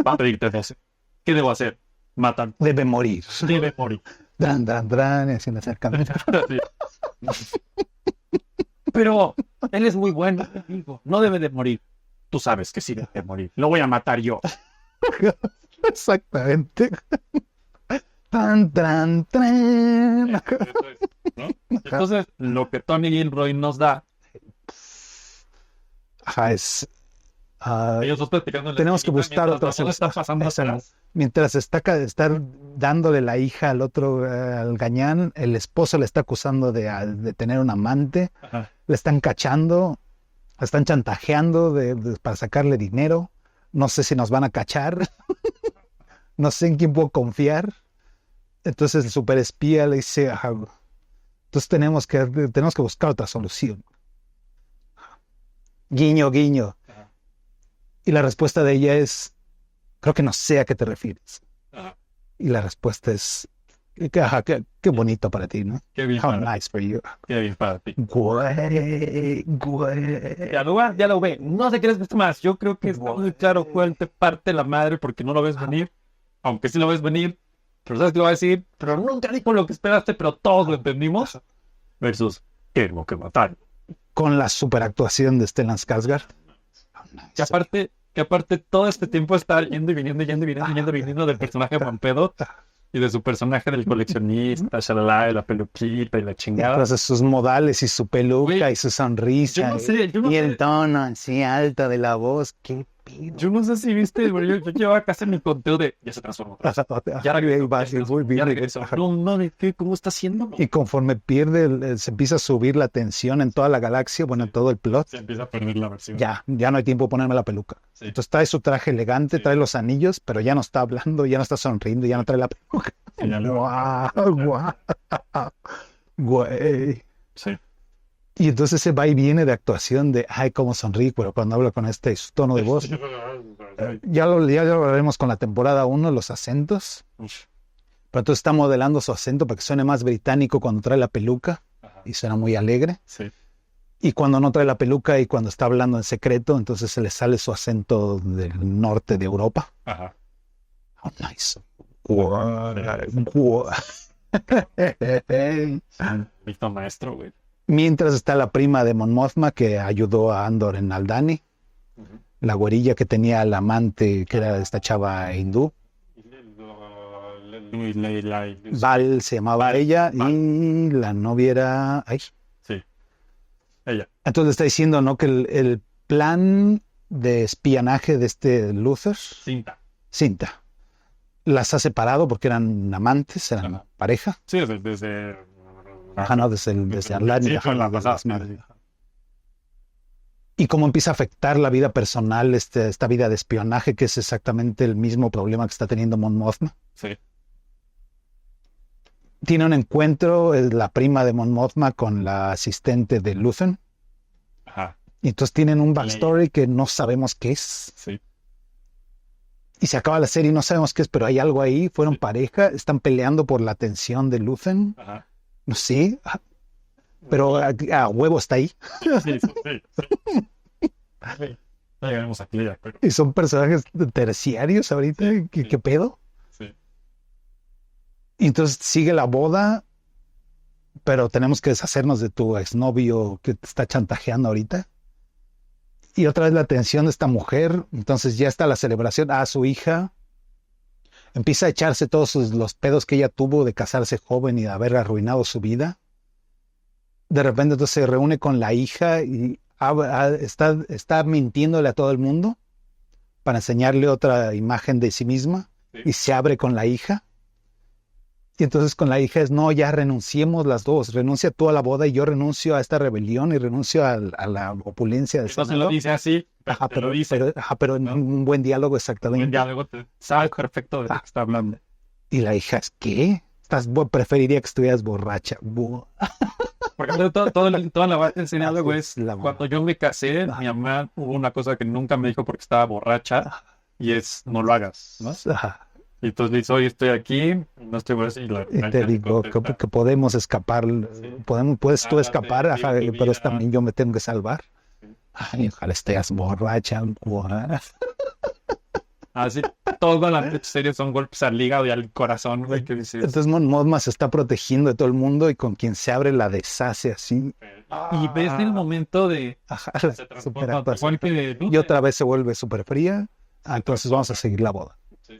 S1: Va a pedirte 12. ¿Qué debo hacer? Matar.
S2: Debe morir.
S1: Debe morir.
S2: Dran, y haciendo acercamiento.
S1: Sí. Pero él es muy bueno, amigo. No debe de morir. Tú sabes que sí debe de morir. Lo voy a matar yo.
S2: Exactamente. Tran.
S1: ¿No? Entonces, lo que Tony Gilroy nos da,
S2: Es
S1: ellos dos platicando en la
S2: tenemos que
S1: esquinita
S2: buscar
S1: mientras
S2: otras
S1: la bola está pasando
S2: eso no.
S1: atrás.
S2: Mientras está dándole la hija al otro, al gañán, el esposo le está acusando de tener un amante,
S1: Ajá.
S2: le están cachando, le están chantajeando para sacarle dinero. No sé si nos van a cachar, no sé en quién puedo confiar. Entonces el superespía le dice, entonces tenemos que buscar otra solución. Guiño, guiño.
S1: Ajá.
S2: Y la respuesta de ella es, creo que no sé a qué te refieres.
S1: Ajá.
S2: Y la respuesta es, qué bonito para ti, ¿no?
S1: Qué bien
S2: How
S1: para
S2: nice for you.
S1: Qué bien para ti.
S2: Güey.
S1: Ya lo ve. No sé qué es más. Yo creo que está muy claro cuál te parte la madre porque no lo ves venir. Aunque sí lo ves venir. Pero sabes que lo va a decir. Pero nunca dijo lo que esperaste, pero todos lo entendimos. Versus, tengo que matar.
S2: Con la superactuación de Stellan Skarsgård.
S1: Que aparte todo este tiempo está yendo y viniendo del personaje Juan Pedo y de su personaje del coleccionista, shalala, y la peluquita y la chingada.
S2: Entonces sus modales y su peluca
S1: Güey,
S2: y su sonrisa.
S1: yo no
S2: y
S1: sé.
S2: el tono así alto de la voz. Qué pido.
S1: Yo no sé si viste, güey, yo llevaba casi mi conteo de ya se transformó. Ya regresó. No mames, ¿cómo está haciendo?
S2: Y conforme pierde, se empieza a subir la tensión en toda la galaxia, bueno, en todo el plot.
S1: Se empieza a perder la versión.
S2: Ya no hay tiempo de ponerme la peluca.
S1: Sí.
S2: Entonces trae su traje elegante, trae los anillos, pero ya no está hablando, ya no está sonriendo, ya no trae la peluca.
S1: Sí, ya le va.
S2: Guau. Güey.
S1: Sí.
S2: Y entonces ese va y viene de actuación de, ay, cómo sonríe, pero cuando habla con este su tono de voz. Ya lo hablaremos con la temporada 1, los acentos.
S1: Uf.
S2: Pero entonces está modelando su acento para que suene más británico cuando trae la peluca.
S1: Ajá.
S2: Y suena muy alegre.
S1: Sí.
S2: Y cuando no trae la peluca y cuando está hablando en secreto, entonces se le sale su acento del norte de Europa.
S1: Ajá.
S2: Oh, nice.
S1: Listo maestro, güey.
S2: Mientras está la prima de Mon Mothma que ayudó a Andor en Aldhani.
S1: Ujú.
S2: La güerilla que tenía al amante que era esta chava hindú. Val se llamaba
S1: Val,
S2: ella
S1: Val.
S2: y la novia era... Ay.
S1: Sí. Ella.
S2: Entonces le está diciendo, ¿no? Que el plan de espionaje de este Luther, Cinta, las ha separado porque eran amantes, eran
S1: Ajá.
S2: pareja.
S1: Sí, desde
S2: Ajá, no, desde Aldhani.
S1: Sí,
S2: Ajá,
S1: fue la
S2: desde
S1: pasada.
S2: las madres. Y cómo empieza a afectar la vida personal, esta vida de espionaje, que es exactamente el mismo problema que está teniendo Mon Mothma.
S1: Sí.
S2: Tiene un encuentro, la prima de Mon Mothma con la asistente de Luthen.
S1: Ajá.
S2: Y entonces tienen un backstory que no sabemos qué es.
S1: Sí.
S2: Y se acaba la serie y no sabemos qué es, pero hay algo ahí. Fueron
S1: Sí.
S2: pareja, están peleando por la atención de Luthen.
S1: Ajá.
S2: No sé, pero a huevo está ahí.
S1: Sí. Sí. Ya llegaremos a Clea, pero
S2: Y son personajes terciarios ahorita.
S1: Sí,
S2: ¿Qué,
S1: sí.
S2: qué pedo?
S1: sí.
S2: Y entonces sigue la boda, pero tenemos que deshacernos de tu exnovio que te está chantajeando ahorita. Y otra vez la atención de esta mujer. Entonces ya está la celebración. Su hija empieza a echarse todos los pedos que ella tuvo de casarse joven y de haber arruinado su vida. De repente entonces se reúne con la hija y está mintiéndole a todo el mundo para enseñarle otra imagen de sí misma.
S1: Sí.
S2: Y se abre con la hija. Y entonces con la hija es, no, ya renunciemos las dos. Renuncia tú a la boda y yo renuncio a esta rebelión y renuncio a la opulencia de
S1: No se lo dice así,
S2: Ajá,
S1: te lo dice.
S2: pero en
S1: ¿no?
S2: un buen diálogo exactamente.
S1: Buen diálogo, sabes perfecto de lo que está hablando.
S2: Y la hija es, ¿qué? Preferiría que estuvieras borracha.
S1: Porque toda la base enseñado, güey, es
S2: La mamá.
S1: cuando yo me casé, mi mamá hubo una cosa que nunca me dijo porque estaba borracha y es no lo hagas, ¿no?
S2: Ajá.
S1: Y entonces le dice, hoy estoy aquí, no estoy borracha y la
S2: Y te digo que podemos escapar, puedes tú
S1: Sálvate,
S2: escapar, ajá,
S1: vive tu
S2: pero
S1: vida.
S2: también yo me tengo que salvar.
S1: Sí.
S2: Ay, ojalá estés borracha.
S1: Así, todas las series son golpes al hígado y al corazón, güey, que dices.
S2: Entonces Mon Mothma se está protegiendo de todo el mundo y con quien se abre la deshace así.
S1: Y ves el momento de
S2: Ajá,
S1: se transforma,
S2: superactuación.
S1: igual que de
S2: Y otra vez se vuelve súper fría. Entonces vamos a seguir la boda.
S1: Sí.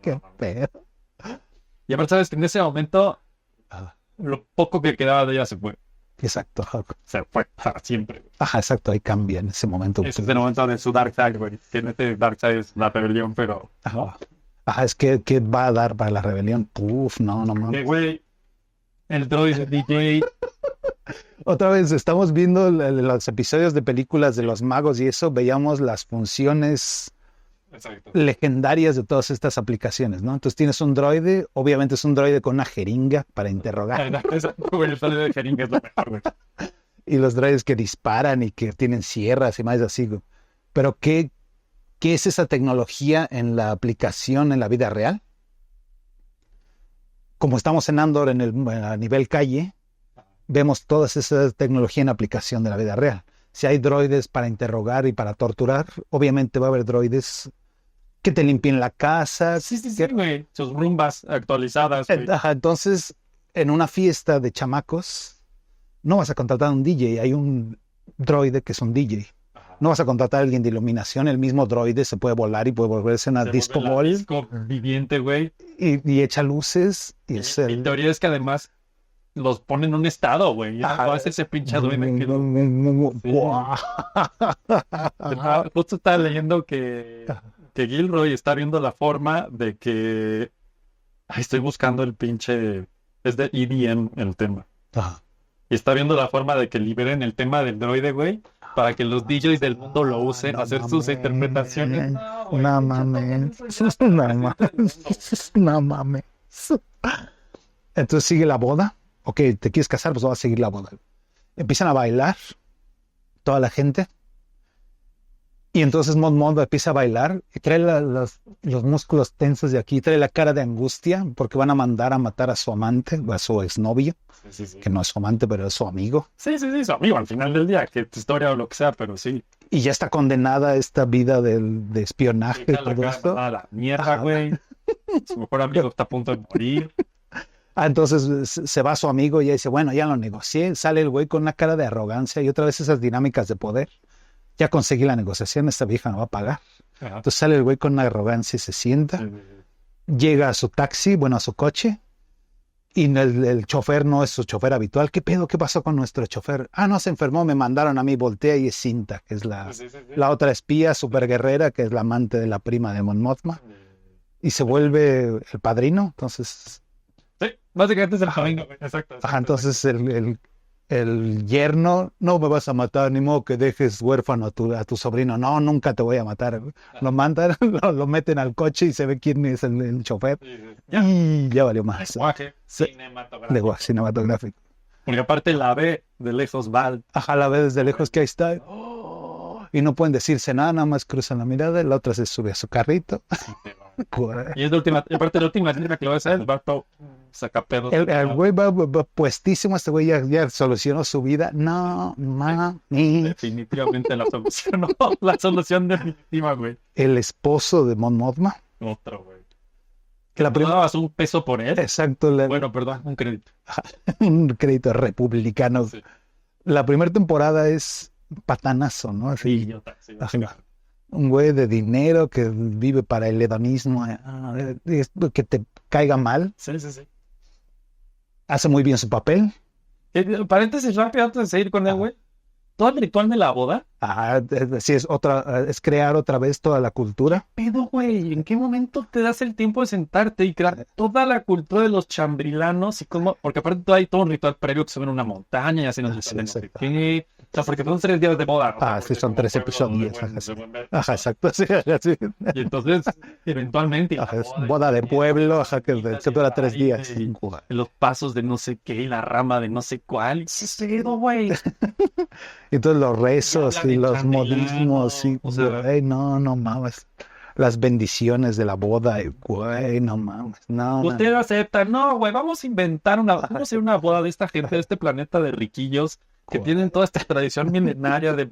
S2: Qué pedo.
S1: Y aparte, sabes que en ese momento, lo poco que quedaba de ella se fue.
S2: Exacto.
S1: Se fue para siempre.
S2: Ajá, exacto, ahí cambia en ese momento.
S1: Ese es el momento de su Dark Side, güey. Que en este Dark Side es la rebelión, pero.
S2: Ajá, es que ¿qué va a dar para la rebelión? Uf, no
S1: Que,
S2: mames.
S1: güey, el droid de DJ.
S2: Otra vez, estamos viendo los episodios de películas de los magos y eso, veíamos las funciones
S1: Exacto.
S2: legendarias de todas estas aplicaciones, ¿no? Entonces tienes un droide, obviamente es un droide con una jeringa para interrogar,
S1: Güey, el sonido de jeringa es lo mejor, güey.
S2: y los droides que disparan y que tienen sierras y más así, güey. Pero ¿qué es esa tecnología en la aplicación en la vida real? Como estamos en Andor a nivel calle, vemos toda esa tecnología en aplicación de la vida real. Si hay droides para interrogar y para torturar, obviamente va a haber droides que te limpien la casa.
S1: Sí, güey. Sus rumbas actualizadas, güey.
S2: Entonces, en una fiesta de chamacos, no vas a contratar a un DJ, hay un droide que es un DJ. No vas a contratar a alguien de iluminación, el mismo droide se puede volar y puede volverse una disco ball.
S1: Disco viviente, güey.
S2: Y echa luces. Y
S1: Mi teoría es que además los ponen en un estado, güey. Hace ese pinche duende. Justo estaba leyendo que Gilroy está viendo la forma de que... Ay, estoy buscando el pinche... Es de EDM el tema. Y está viendo la forma de que liberen el tema del droide, güey, para que los DJs del mundo lo usen, hacer sus interpretaciones.
S2: No mames. Entonces sigue la boda. Ok, te quieres casar, pues va a seguir la boda. Empiezan a bailar toda la gente. Y entonces Mon Mothma empieza a bailar y trae los músculos tensos de aquí, trae la cara de angustia porque van a mandar a matar a su amante o a su exnovio, que no es su amante, pero es su amigo.
S1: Sí, su amigo al final del día, que tu historia o lo que sea, pero sí.
S2: Y ya está condenada a esta vida de espionaje y todo esto.
S1: A la mierda, güey. Su mejor amigo está a punto de morir.
S2: Entonces se va su amigo y ella dice, bueno, ya lo negocié. Sale el güey con una cara de arrogancia y otra vez esas dinámicas de poder. Ya conseguí la negociación, esta vieja no va a pagar.
S1: Ajá.
S2: Entonces sale el güey con una arrogancia y se sienta. Llega a su taxi, a su coche. Y el chofer no es su chofer habitual. ¿Qué pedo? ¿Qué pasó con nuestro chofer? No, se enfermó, me mandaron a mí. Voltea y es Cinta, que es la otra espía super guerrera, que es la amante de la prima de Mon Mothma. Y se vuelve el padrino. Entonces...
S1: Sí, básicamente es el padrino. Exacto.
S2: Entonces el yerno, no me vas a matar, ni modo que dejes huérfano a tu sobrino. No, nunca te voy a matar. Lo mandan, lo meten al coche y se ve quién es el chofer. Y ya valió más.
S1: Lenguaje
S2: cinematográfico.
S1: Porque aparte la ve de lejos, va.
S2: La ve desde lejos que ahí está. Y no pueden decirse nada más cruzan la mirada. La otra se sube a su carrito.
S1: Y es la última, y aparte la última línea que lo va a hacer, el vato saca pedos.
S2: El güey va puestísimo, este güey ya solucionó su vida. No, mami.
S1: Definitivamente la solución, no, la solución definitiva, güey.
S2: El esposo de Mon Mothma.
S1: Otro, güey.
S2: ¿No
S1: dabas un peso por él?
S2: Exacto.
S1: Bueno, perdón, un crédito.
S2: Un crédito republicano. Sí. La primera temporada es patanazo, ¿no? Así,
S1: sí,
S2: un güey de dinero que vive para el hedonismo, que te caiga mal.
S1: Sí.
S2: Hace muy bien su papel.
S1: Paréntesis rápido antes de seguir con él, güey. Todo el ritual de la boda.
S2: Sí, es crear otra vez toda la cultura.
S1: Pero, güey, ¿en qué momento te das el tiempo de sentarte y crear toda la cultura de los chambrilanos? Y cómo, porque aparte hay todo un ritual previo que suben a una montaña y hacen no sé qué. O sea, porque son 3 días de boda, ¿no?
S2: Sí, son 3 episodios. Exacto. Sí.
S1: Y entonces, eventualmente...
S2: boda de pueblo, que dura 3 días.
S1: Los pasos de no sé qué y la rama de no sé cuál. ¿Qué güey?
S2: Y todos los rezos y los modismos. Y, güey, no mames. Las bendiciones de la boda, güey, no mames. No,
S1: usted acepta, no, güey, vamos a hacer una boda de esta gente, de este planeta de riquillos que tienen toda esta tradición milenaria de...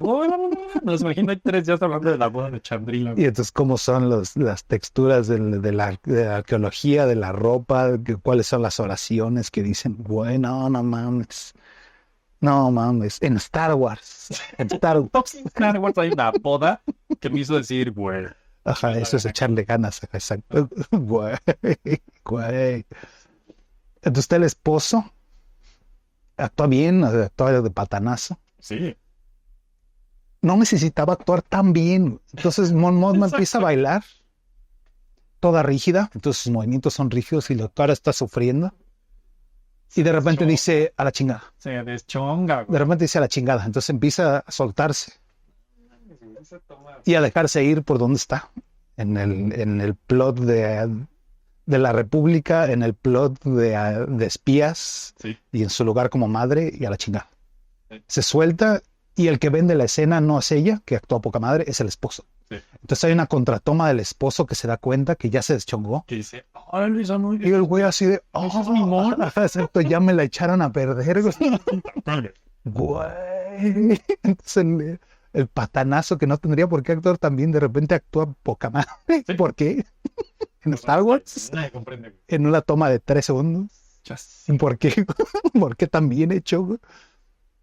S1: Nos imagino hay 3 días hablando de la boda de Chandrila.
S2: Y entonces, ¿cómo son las texturas de la arqueología, de la ropa? ¿Cuáles son las oraciones que dicen? Güey, no mames. No mames. En Star Wars. En Star
S1: Wars hay una boda que me hizo decir, güey.
S2: Eso es echarle ganas. Exacto. Güey. Entonces está el esposo. Actúa bien, actúa de patanazo.
S1: Sí.
S2: No necesitaba actuar tan bien. Entonces Mon Mothma empieza a bailar, toda rígida. Entonces sus movimientos son rígidos y la cara está sufriendo. Y de repente dice a la chingada.
S1: Se deschonga.
S2: De repente dice a la chingada. Entonces empieza a soltarse. Y a dejarse ir por donde está. En el plot de la República, en el plot de espías,
S1: sí.
S2: Y en su lugar como madre, y a la chingada. Sí. Se suelta Y el que vende la escena no es ella, que actúa poca madre, es el esposo.
S1: Sí.
S2: Entonces hay una contratoma del esposo que se da cuenta que ya se deschongó.
S1: Que dice, ¡ay, Luisa, no!
S2: Y el güey así de,
S1: Esa es mi mona.
S2: Exacto, ya me la echaron a perder, güey. Güey. Entonces el patanazo que no tendría por qué actuar también, de repente actúa poca madre.
S1: Sí.
S2: ¿Por qué? En Star Wars,
S1: Nadie comprende, güey.
S2: en una toma de 3 segundos.
S1: Chas.
S2: ¿Por qué? ¿Por qué tan bien hecho, güey?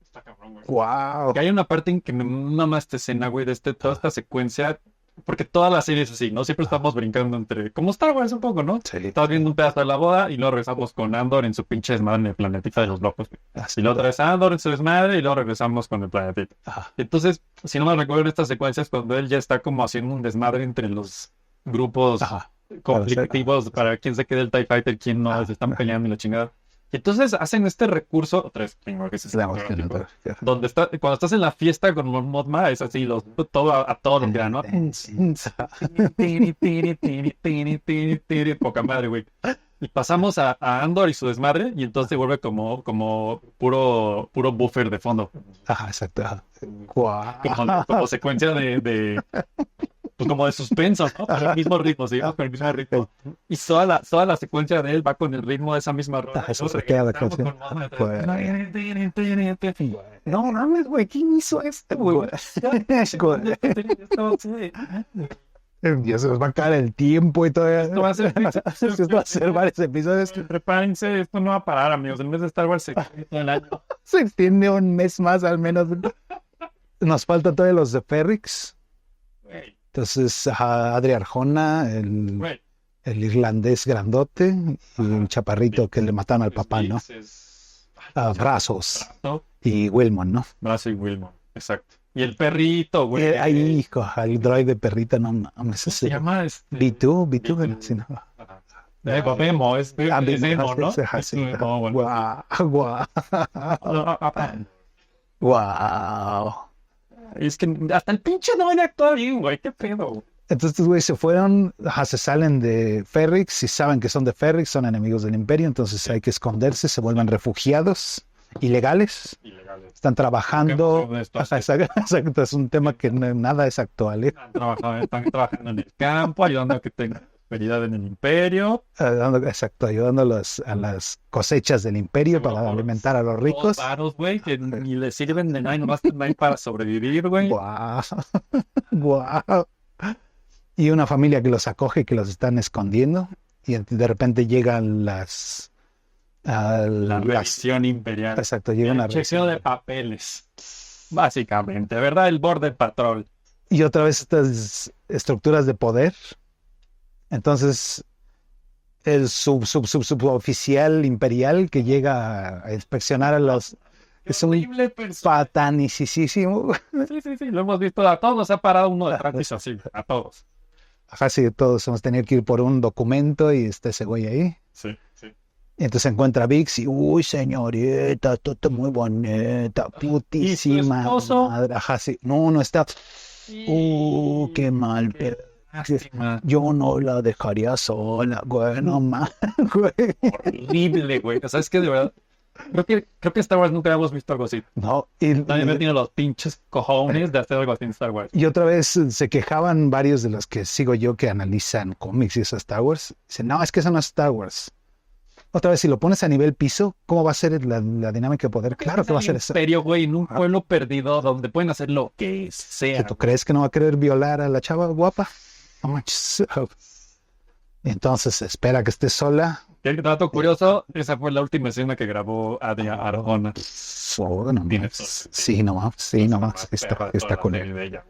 S1: Está cabrón, güey.
S2: Wow.
S1: Que hay una parte en que me mama esta escena, güey, de toda esta secuencia, porque toda la serie es así, ¿no? Siempre estamos brincando entre, como Star Wars un poco, ¿no?
S2: Sí.
S1: Estás viendo un pedazo de la boda y luego regresamos con Andor en su pinche desmadre en el planetita de los locos, güey.
S2: Así.
S1: Y luego otra vez Andor en su desmadre y luego regresamos con el planetita.
S2: Ajá.
S1: Entonces, si no me recuerdo, estas secuencias cuando él ya está como haciendo un desmadre entre los grupos
S2: Ajá.
S1: conflictivos para quién se quede el TIE Fighter, quién no, se están peleando y la chingada. Y entonces hacen este recurso, otra vez, tengo que se donde está, cuando estás en la fiesta con Mon Mothma, es así, todo a todo lo que da, ¿no? Poca madre, güey. Y pasamos a Andor y su desmadre, y entonces se vuelve como puro buffer de fondo.
S2: Ajá, exacto. Ajá. Guau.
S1: Como secuencia pues como de suspenso, ¿no? Con el mismo ritmo, sí, con el mismo ritmo. Y toda la secuencia de él va con el ritmo de esa misma rola.
S2: Eso se queda la canción.
S1: No mames, güey, ¿quién hizo esto, güey?
S2: Ya se nos va a caer el tiempo y todo.
S1: Esto va a ser
S2: varios episodios.
S1: Prepárense, esto no va a parar, amigos. En vez de Star Wars se extiende todo el año.
S2: Se extiende un mes más al menos. Nos faltan todos los de Ferrix.
S1: Güey,
S2: Entonces, Adri Arjona,
S1: güey.
S2: el irlandés grandote y un chaparrito que le mataron al papá, ¿no? Brazos
S1: ¿no?
S2: y Wilmon, ¿no?
S1: Brazo y Wilmon, exacto. Y el perrito, güey.
S2: Ahí, hijo, el droide perrita, no mames.
S1: ¿Cómo se llama?
S2: B2, sí, no.
S1: Memo, es Memo, ¿no?
S2: Sí.
S1: Memo, bueno.
S2: Guau. Guau.
S1: Es que hasta el pinche no actúa bien, güey. ¿Qué pedo?
S2: Entonces, güey, se fueron, se salen de Ferrix y saben que son de Ferrix, son enemigos del Imperio, entonces hay que esconderse, se vuelven refugiados ilegales. Están trabajando. Exacto, es un tema que nada es actual, ¿eh?
S1: Están trabajando en el campo, ayudando a que tengan prosperidad en el Imperio.
S2: Ayudando a las cosechas del Imperio para alimentar a los ricos.
S1: Varos, güey, que ni les sirven de nada, nomás están para sobrevivir, güey.
S2: Guau. Guau. Y una familia que los acoge y que los están escondiendo. Y de repente llegan la
S1: revisión imperial.
S2: Exacto, llegan a
S1: chequeo de papeles. Básicamente, ¿verdad? El Border Patrol.
S2: Y otra vez estas estructuras de poder. Entonces, el suboficial imperial que llega a inspeccionar a los... Es un patanicísimo.
S1: Sí, lo hemos visto a todos, ha parado uno detrás así, a todos.
S2: Ajá, sí, todos hemos tenido que ir por un documento y está ese güey ahí.
S1: Sí.
S2: Y entonces encuentra a Vix y, uy, señorita, todo muy bonita, putísima madre. Ajá, sí, no está. Qué mal,
S1: lástima.
S2: Yo no la dejaría sola, güey, no más, güey.
S1: Horrible, güey. O sea, es que de verdad, creo que Star Wars nunca habíamos visto algo así.
S2: No,
S1: Nadie me tiene los pinches cojones de hacer algo así en Star Wars.
S2: Y otra vez se quejaban varios de los que sigo yo que analizan cómics y eso Star Wars. Dicen, no, es que eso no es Star Wars. Otra vez, si lo pones a nivel piso, ¿cómo va a ser la dinámica de poder? Claro que va a ser eso.
S1: Imperio, güey, en un pueblo perdido donde pueden hacer lo que sea.
S2: ¿Que tú crees que no va a querer violar a la chava guapa? No manches. Entonces espera que esté sola.
S1: Qué dato curioso, esa fue la última escena que grabó Adri Arjona.
S2: No más. Sí, nomás. Está con él.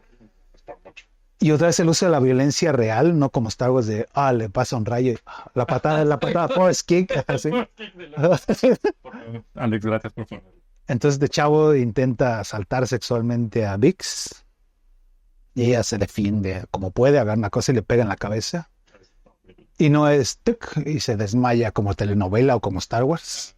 S2: Y otra vez el uso de la violencia real, no como Star Wars de, le pasa un rayo, la patada, force kick. Así.
S1: Alex, gracias por favor.
S2: Entonces de chavo intenta asaltar sexualmente a Vix y ella se defiende como puede, agarra una cosa y le pega en la cabeza. Y no es tic, y se desmaya como telenovela o como Star Wars.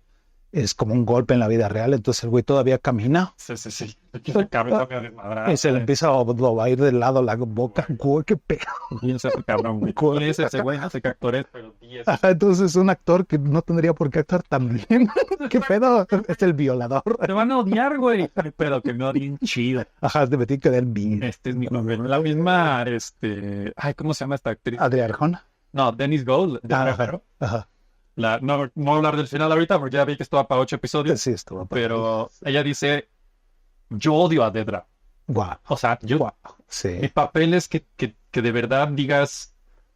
S2: es como un golpe en la vida real, entonces el güey todavía camina
S1: Sí. El cabeza me desmadrada.
S2: y se le empieza a ir de lado la boca. Güey, qué pedo.
S1: Bien ese cabrón, güey.
S2: Güey.
S1: ¿Quién es ese güey? No sé qué actor es, pero 10.
S2: Ajá, entonces un actor que no tendría por qué actuar tan bien. ¿Qué pedo? Es el violador.
S1: Te van a odiar, güey. Pero que me odien chido.
S2: Ajá, te metí que del bien.
S1: Este es mi papel. La misma, ay, ¿cómo se llama esta actriz?
S2: Adrián Arjona.
S1: No, Dennis Gold, de
S2: Ajá,
S1: Guerrero.
S2: ajá.
S1: No voy a hablar del final ahorita porque ya vi que esto va para 8 episodios.
S2: Sí, estuvo.
S1: Pero ella dice, yo odio a Dedra.
S2: Guau.
S1: O sea, mi
S2: Sí,
S1: papel es que de verdad digas,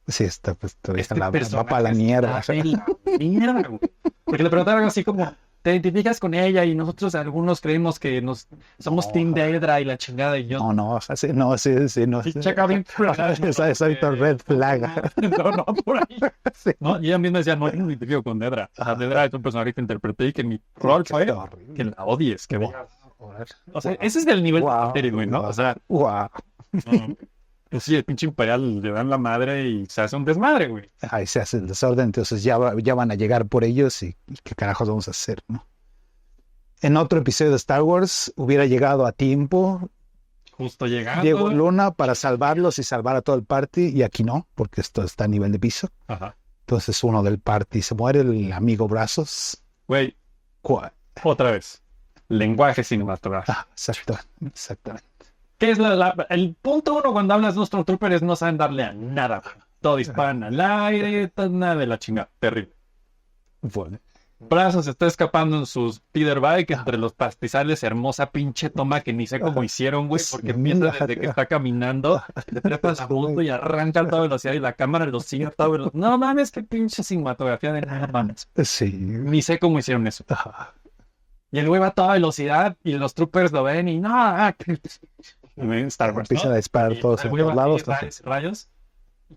S2: sí, está, pues,
S1: este
S2: va
S1: personaje
S2: para la mierda.
S1: está de la mierda, güey. Porque le preguntaron así como, ¿te identificas con ella? Y nosotros algunos creemos que somos
S2: No.
S1: Team Dedra y la chingada. Y yo,
S2: No, sí, no.
S1: pinche cabrón.
S2: Esa ahorita red flag.
S1: No, por ahí.
S2: Sí.
S1: ¿No? Y ella misma decía, no, yo no me identifico con Dedra. O sea, Dedra es un personaje que interpreté y que mi rol fue
S2: Qué horrible.
S1: que la odies, que
S2: Guau.
S1: veas. O sea, ese es el nivel
S2: Guau.
S1: de serie, güey, ¿no? O sea,
S2: Guau.
S1: pues sí, el pinche Imperial le dan la madre y se hace un desmadre, güey.
S2: Ahí se hace el desorden, entonces ya van a llegar por ellos y qué carajos vamos a hacer, ¿no? En otro episodio de Star Wars hubiera llegado a tiempo,
S1: Justo llegando.
S2: llegó Luna para salvarlos y salvar a todo el party y aquí no, porque esto está a nivel de piso.
S1: Ajá.
S2: Entonces uno del party se muere, el amigo Brazos.
S1: Güey, otra vez. Lenguaje cinematográfico.
S2: Exactamente.
S1: ¿Qué es el punto uno cuando hablas de los Stormtroopers? No saben darle a nada, güey. Todo disparan al aire, nada de la chingada. Terrible.
S2: Bueno,
S1: Brazos se está escapando en sus Peter Bike entre los pastizales. Hermosa pinche toma que ni sé cómo hicieron, güey, porque empieza desde que está caminando, le trepas la moto y arranca a toda velocidad y la cámara lo sigue a toda velocidad. No mames, qué pinche cinematografía de nada mames.
S2: sí.
S1: Ni sé cómo hicieron eso. Y el güey va a toda velocidad y los troopers lo ven y no, Star Wars,
S2: Empiezan a disparar
S1: Y
S2: todos
S1: el
S2: en
S1: güey
S2: todos
S1: va
S2: lados.
S1: así, rayos.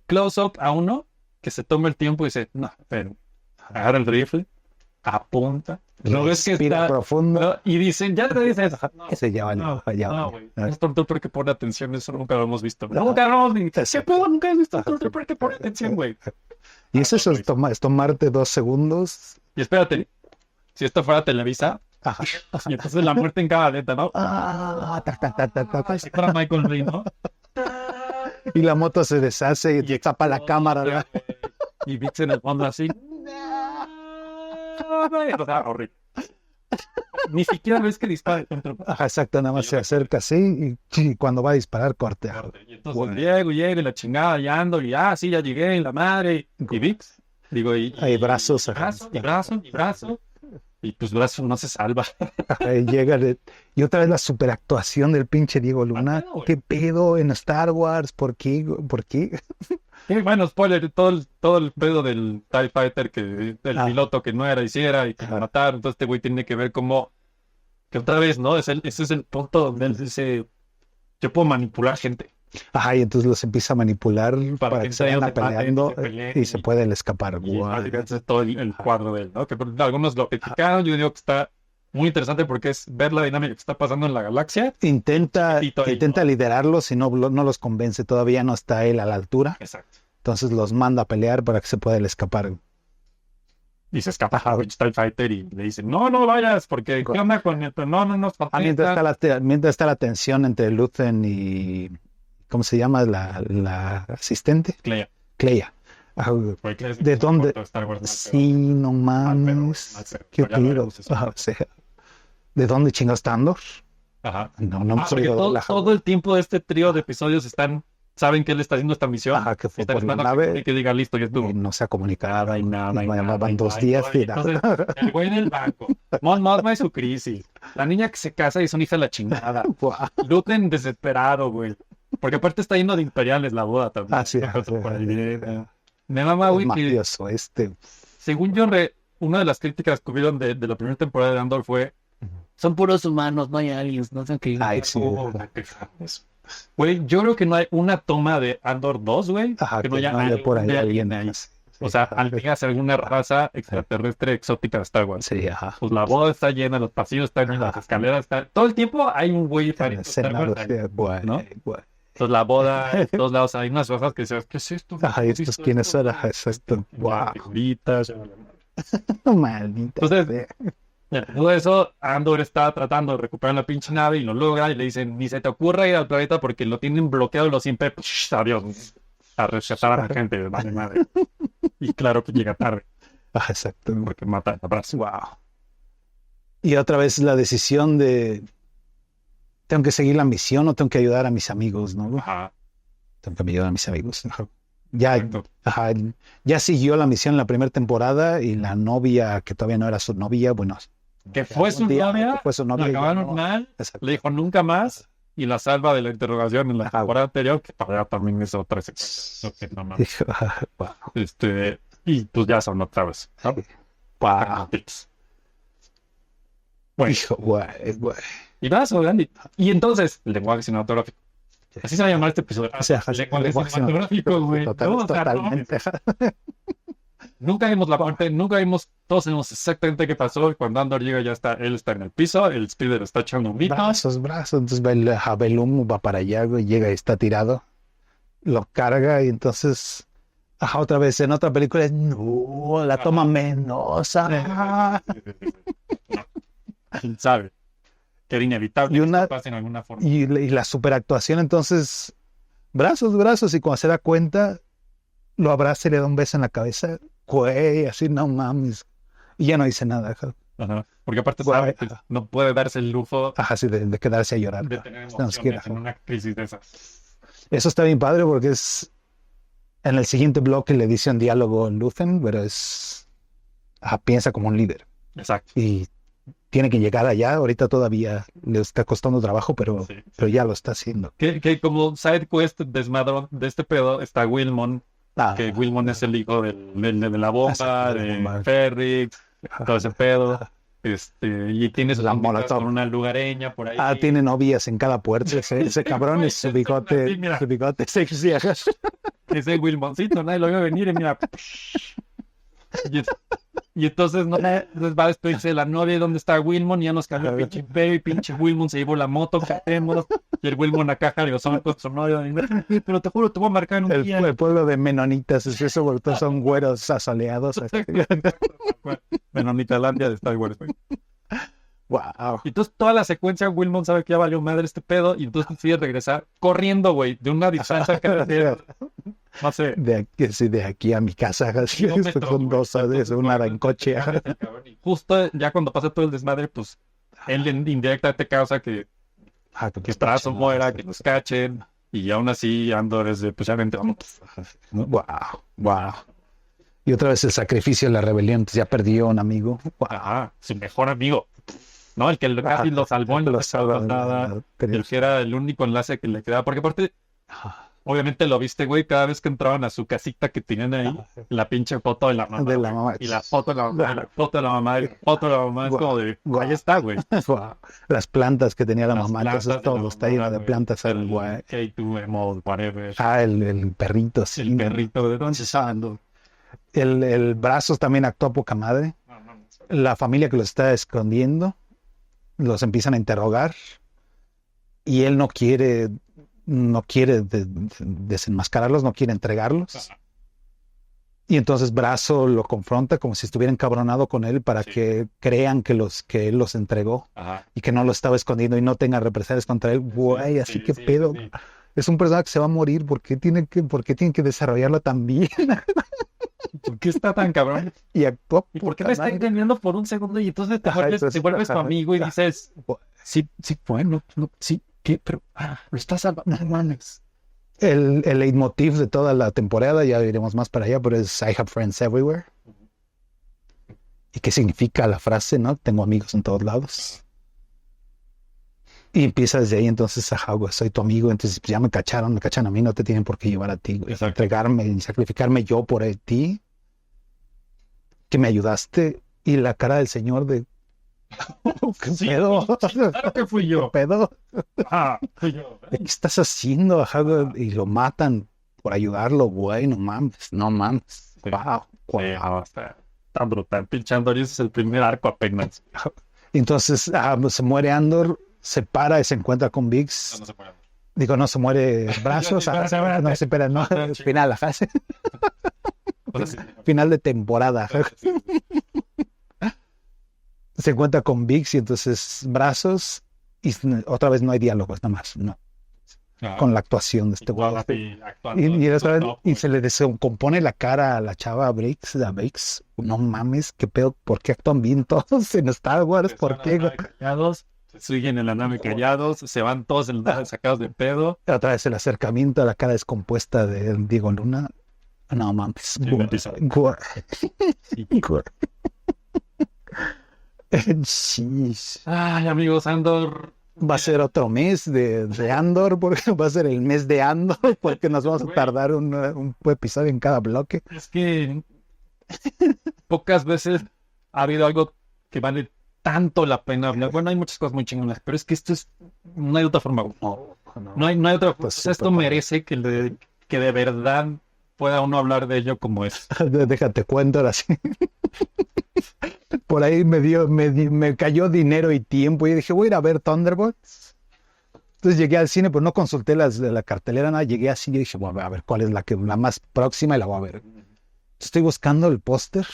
S1: Close up a uno que se toma el tiempo y dice, no, pero agarra el rifle, apunta, lo ves que
S2: Respira
S1: está
S2: profundo.
S1: ¿no? Y dicen, ya te dices,
S2: Ese ya vale.
S1: no, güey,
S2: Ah.
S1: un Stormtrooper que pone atención, eso nunca lo hemos visto. Nunca lo hemos visto. ¿Qué pedo? Nunca he visto un Stormtrooper que pone atención, güey.
S2: Y eso es tomarte 2 segundos.
S1: Y espérate, si esto fuera Televisa,
S2: Ajá.
S1: y entonces la muerte en cada letra, ¿no? Si fuera Michael Bay, ¿no?
S2: Y la moto se deshace y tapa la cámara. ¿no?
S1: Y Vix en el fondo así. O sea, horrible. Ni siquiera ves que dispara el Stormtrooper.
S2: Ajá, exacto, nada más se acerca así y cuando va a disparar, cortea.
S1: Y entonces
S2: Bueno.
S1: llego y la chingada, ya ando, y sí, ya llegué, y la madre, y Vix, digo,
S2: Hay brazos, ajá.
S1: brazo, y pues brazo no se salva.
S2: Ajá, y llega y otra vez la superactuación del pinche Diego Luna.
S1: pedo, güey.
S2: ¿Qué pedo en Star Wars? ¿Por qué? ¿Por qué?
S1: Y bueno, spoiler, todo el pedo del TIE Fighter, del piloto que no era, hiciera, y que lo mataron, entonces este güey tiene que ver cómo, que otra vez, ¿no? Ese es el punto donde él dice, yo puedo manipular gente.
S2: Ajá, y entonces los empieza a manipular para que se vayan peleando
S1: se peleen,
S2: y se pueden escapar.
S1: Y
S2: Guau.
S1: básicamente es todo el cuadro de él, ¿no? Que algunos lo criticaron, yo digo que está muy interesante porque es ver la dinámica que está pasando en la galaxia.
S2: Intenta
S1: Chiquitito ahí, ¿no?
S2: liderarlos y no los convence. Todavía no está él a la altura.
S1: Exacto.
S2: Entonces los manda a pelear para que se pueda escapar.
S1: Y se escapa a TIE Fighter y le dicen, no vayas, porque ¿qué onda con esto? No nos
S2: Mientras está la tensión entre Luthen y... ¿Cómo se llama la asistente? Cleia. ¿De dónde? Sí, no mames. Qué pedo. O sea, ¿de dónde chingados está Andor?
S1: Ajá.
S2: No hemos
S1: Porque
S2: oído
S1: todo el tiempo de este trío de episodios saben que él está haciendo esta misión.
S2: Ajá, que fue
S1: están
S2: por la
S1: esperando
S2: nave.
S1: que diga listo, ya estuvo.
S2: Y no se ha comunicado.
S1: Y nada.
S2: Van 2 días y nada.
S1: Entonces, el güey en el banco. Mon Mothma y su crisis. La niña que se casa y son hija de la chingada.
S2: Guau.
S1: Luthen desesperado, güey. Porque aparte está yendo de imperiales la boda también.
S2: Ah, sí.
S1: Por ahí viene. Me mama, güey, que
S2: Mafioso
S1: según yo, una de las críticas que hubieron de la primera temporada de Andor fue son puros humanos, no hay aliens, no sé qué.
S2: Ay, sí.
S1: Güey, yo creo que no hay una toma de Andor 2, güey,
S2: Ajá,
S1: que no haya
S2: por ahí alguien
S1: ahí.
S2: más.
S1: O sea, al fijarse alguna raza extraterrestre exótica de Star Wars.
S2: Sí, ajá.
S1: Pues la boda está llena, los pasillos están llenos, las escaleras están... Todo el tiempo hay un güey diferente. Star Wars ahí, ¿no? Entonces la boda, en todos lados hay unas cosas que dices, ¿qué es esto?
S2: Ajá, ¿estos quiénes son? Ajá, es esto. Wow.
S1: Figuritas.
S2: Maldita.
S1: Entonces, Todo eso, Andor está tratando de recuperar la pinche nave y lo logra y le dicen, ni se te ocurra ir al planeta porque lo tienen bloqueado los siempre, adiós, a rescatar a la gente, vale madre. Y claro que llega tarde,
S2: Exacto.
S1: porque mata a Brazo.
S2: Wow. Y otra vez la decisión de, tengo que seguir la misión o tengo que ayudar a mis amigos, ¿no?
S1: Ajá,
S2: Tengo que ayudar a mis amigos. Ya,
S1: exacto.
S2: ajá, ya siguió la misión en la primera temporada y la novia, que todavía no era su novia, bueno,
S1: Que fue su
S2: algún día,
S1: novia,
S2: que fue su novia,
S1: la
S2: ya
S1: acabaron
S2: no.
S1: mal,
S2: Exacto.
S1: le dijo nunca más y la salva de la interrogación en la
S2: Ajá.
S1: temporada anterior, que todavía también es otra secuencia. Ok, no mames.
S2: Dijo, wow,
S1: Y pues ya son otra vez, ¿no?
S2: wow.
S1: Bueno,
S2: Dijo, güey.
S1: y vas, Andy. Y entonces, lenguaje cinematográfico. Así se va a llamar este episodio.
S2: O sea,
S1: Lenguaje cinematográfico, güey.
S2: Totalmente.
S1: Nunca vimos la parte, nunca vimos, todos sabemos exactamente qué pasó. Y cuando Andor llega, ya está, él está en el piso, el speeder está echando un grito.
S2: Brazos. Entonces ve el humo, va para allá, güey, llega y está tirado. Lo carga y entonces, otra vez en otra película es, no, la toma menosa.
S1: ¿Quién sabe? Que era inevitable
S2: Y
S1: que
S2: una-
S1: esto pase en alguna forma.
S2: Y la superactuación, entonces, brazos, y cuando se da cuenta, lo abraza y le da un beso en la cabeza. Güey, así no mames. Y ya no dice nada.
S1: Ajá. Porque aparte
S2: Guay.
S1: sabe que no puede darse el lujo
S2: Así de quedarse a llorar.
S1: de tener
S2: No siquiera.
S1: emociones en una crisis de esas.
S2: Eso está bien padre porque es en el siguiente bloque le dice un diálogo Luthen, pero es piensa como un líder
S1: Exacto.
S2: y tiene que llegar allá. Ahorita todavía le está costando trabajo, pero
S1: Sí.
S2: ya lo está haciendo.
S1: Que como side quest desmadrón de este pedo está Wilmon, que Wilmon es el hijo de la bomba,
S2: Exacto, de la
S1: de
S2: bomba.
S1: Ferrix, todo ese pedo. Y tiene sus
S2: La
S1: amiguitas
S2: Molotov.
S1: con una lugareña por ahí.
S2: Tiene novias en cada puerta ese cabrón y su
S1: Sí,
S2: bigote,
S1: mira.
S2: sexy. Ajá.
S1: Ese Wilmoncito, nadie lo iba a venir y mira. Y entonces no les va a despedirse de la novia. ¿Dónde está Wilmon? Y ya nos cambió el pinche imperio y pinche Wilmon se llevó la moto que tenemos. Y el Wilmon acá son con su novia. Pero te juro, te voy a marcar en un día.
S2: El pueblo de menonitas es eso, porque todos son güeros asoleados.
S1: Menonitalandia de Star Wars.
S2: Wow.
S1: Y entonces toda la secuencia, Wilmon sabe que ya valió madre este pedo. Y entonces decide regresar corriendo, güey, de una distancia que no sé.
S2: De aquí a mi casa, así,
S1: kilómetros,
S2: son
S1: güey.
S2: 2 horas, una hora en coche. Ajá.
S1: Y justo ya cuando pasa todo el desmadre, pues él indirectamente causa que Brazo muera, que nos cachen. Y aún así Andor es de, pues ya vente, vamos.
S2: Wow. Y otra vez el sacrificio de la rebelión, entonces ya perdió un amigo.
S1: Ajá, su mejor amigo. No, el que casi lo salvó en la pasada. El que era el único enlace que le quedaba. Porque aparte, obviamente lo viste, güey, cada vez que entraban a su casita que tenían ahí, la pinche foto de la mamá.
S2: De la mamá.
S1: Y la foto de la mamá, y la foto de la mamá, y la foto de la mamá. Es como de, ahí está, güey.
S2: Las plantas que tenía la
S1: Las
S2: mamá,
S1: plantas
S2: entonces
S1: de la
S2: todo está lleno
S1: mamá,
S2: de
S1: güey.
S2: plantas.
S1: El
S2: Guay.
S1: K2MO, whatever.
S2: El perrito, sí.
S1: El perrito, ¿de dónde está Andor?
S2: El Brazos también actuó poca madre.
S1: No.
S2: La familia que los está escondiendo los empiezan a interrogar y él no quiere desenmascararlos, no quiere entregarlos.
S1: Ajá.
S2: Y entonces Brazo lo confronta como si estuviera encabronado con él para
S1: Sí.
S2: que crean que él los entregó
S1: Ajá.
S2: y que no lo estaba escondiendo y no tenga represalias contra él. Güey, así que pedo.
S1: Sí.
S2: Es un personaje que se va a morir. ¿Por qué tienen que desarrollarlo tan bien?
S1: ¿Por qué está tan cabrón?
S2: Y actuó.
S1: ¿Y por qué
S2: poca
S1: me está
S2: madre.
S1: engañando por un segundo y entonces te
S2: Ajá,
S1: vuelves, tu amigo y dices, sí, bueno, no, sí, ¿qué? Pero lo estás salvando, no mames.
S2: El leitmotiv de toda la temporada, ya iremos más para allá, pero es I have friends everywhere. ¿Y qué significa la frase, no? Tengo amigos en todos lados. Y empieza desde ahí, entonces, güey, soy tu amigo, entonces pues, ya me cachan a mí, no te tienen por qué llevar a ti, güey.
S1: Exacto.
S2: Entregarme y sacrificarme yo por ti, que me ayudaste, y la cara del señor de... ¿Qué
S1: Sí,
S2: pedo?
S1: claro que fui yo.
S2: ¿Qué pedo?
S1: Fui yo.
S2: ¿Qué estás haciendo? Güey? Y lo matan por ayudarlo, güey, no mames.
S1: Sí.
S2: Wow.
S1: Está tan brutal. Pinche Andor, y ese es el primer arco apenas.
S2: Y entonces se muere Andor, se para y se encuentra con Biggs.
S1: No se puede.
S2: Digo, no se muere Brazos. No, espera, no. Final, ajá.
S1: O sea, sí.
S2: Final de temporada.
S1: Sí.
S2: se encuentra con Biggs y entonces brazos y otra vez no hay diálogos, nada más, no. Con la actuación de este güey. Y se le descompone la cara a la chava Biggs. No mames, qué pedo, ¿por qué actúan bien todos en Star Wars? ¿Por qué?
S1: Callados, se siguen en la nave callados, se van todos en la nave sacados de pedo.
S2: Otra vez el acercamiento a la cara descompuesta de Diego Luna. No mames. Sí.
S1: Ay, amigos, Andor.
S2: Va a ser otro mes de Andor, porque va a ser el mes de Andor, porque nos vamos a tardar un episodio en cada bloque.
S1: Es que pocas veces ha habido algo que vale tanto la pena hablar. Bueno, hay muchas cosas muy chingonas, pero es que esto es... No hay otra forma. No hay otra forma. O sea, esto merece que de verdad pueda uno hablar de ello como es.
S2: Déjate cuento ahora sí. Por ahí me cayó dinero y tiempo y dije, voy a ir a ver Thunderbolts. Entonces llegué al cine, pero no consulté la cartelera, nada. Llegué así y dije, bueno, a ver cuál es la más próxima y la voy a ver. Estoy buscando el póster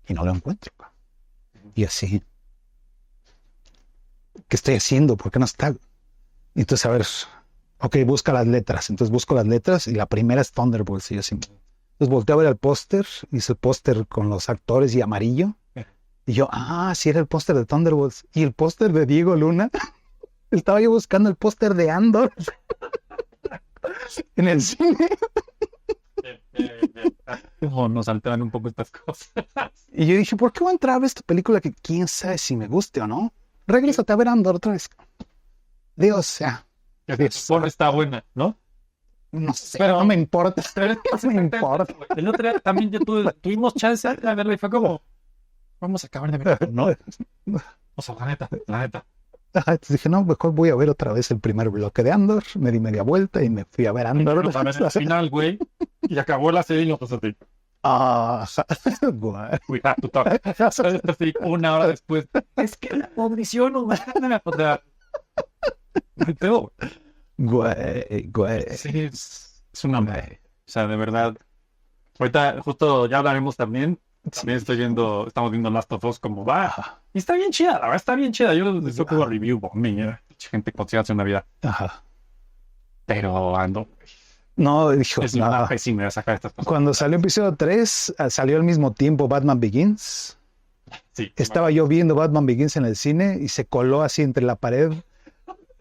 S2: y no lo encuentro. Y así, ¿qué estoy haciendo? ¿Por qué no está? Entonces, a ver, ok, busca las letras. Entonces busco las letras y la primera es Thunderbolts. Y yo así, entonces volteé a ver el póster, hice el póster con los actores y amarillo. Y yo, sí era el póster de Thunderbolts. Y el póster de Diego Luna. Estaba yo buscando el póster de Andor en el cine.
S1: Nos alteran un poco estas cosas.
S2: Y yo dije, ¿por qué voy a entrar a ver esta película que quién sabe si me guste o no? Regrésate a ver Andor otra vez. Dios, o sea.
S1: Está buena, ¿no?
S2: No sé, pero no me importa.
S1: No me importa. El otro día también tuvimos chance de verla y fue como, vamos a acabar de ver.
S2: No.
S1: O sea, la neta.
S2: Entonces dije, no, mejor voy a ver otra vez el primer bloque de Andor. Me di media vuelta y me fui a ver Andor.
S1: Al final, güey, y acabó la serie y nos así. We have to talk. Así, una hora después. Es que la condición humana. O sea, no peor.
S2: Güey.
S1: Sí, es una madre. O sea, de verdad. Ahorita, justo ya hablaremos también. También estamos viendo Last of Us como va. Y está bien chida, la verdad está bien chida. Yo les toco review bombing, gente consigue hacer una vida.
S2: Ajá.
S1: Pero ando.
S2: No, dijo.
S1: Es una pésima sacar estas cosas.
S2: Cuando salió el episodio 3, salió al mismo tiempo Batman Begins.
S1: Sí.
S2: Estaba yo viendo Batman Begins en el cine y se coló así entre la pared.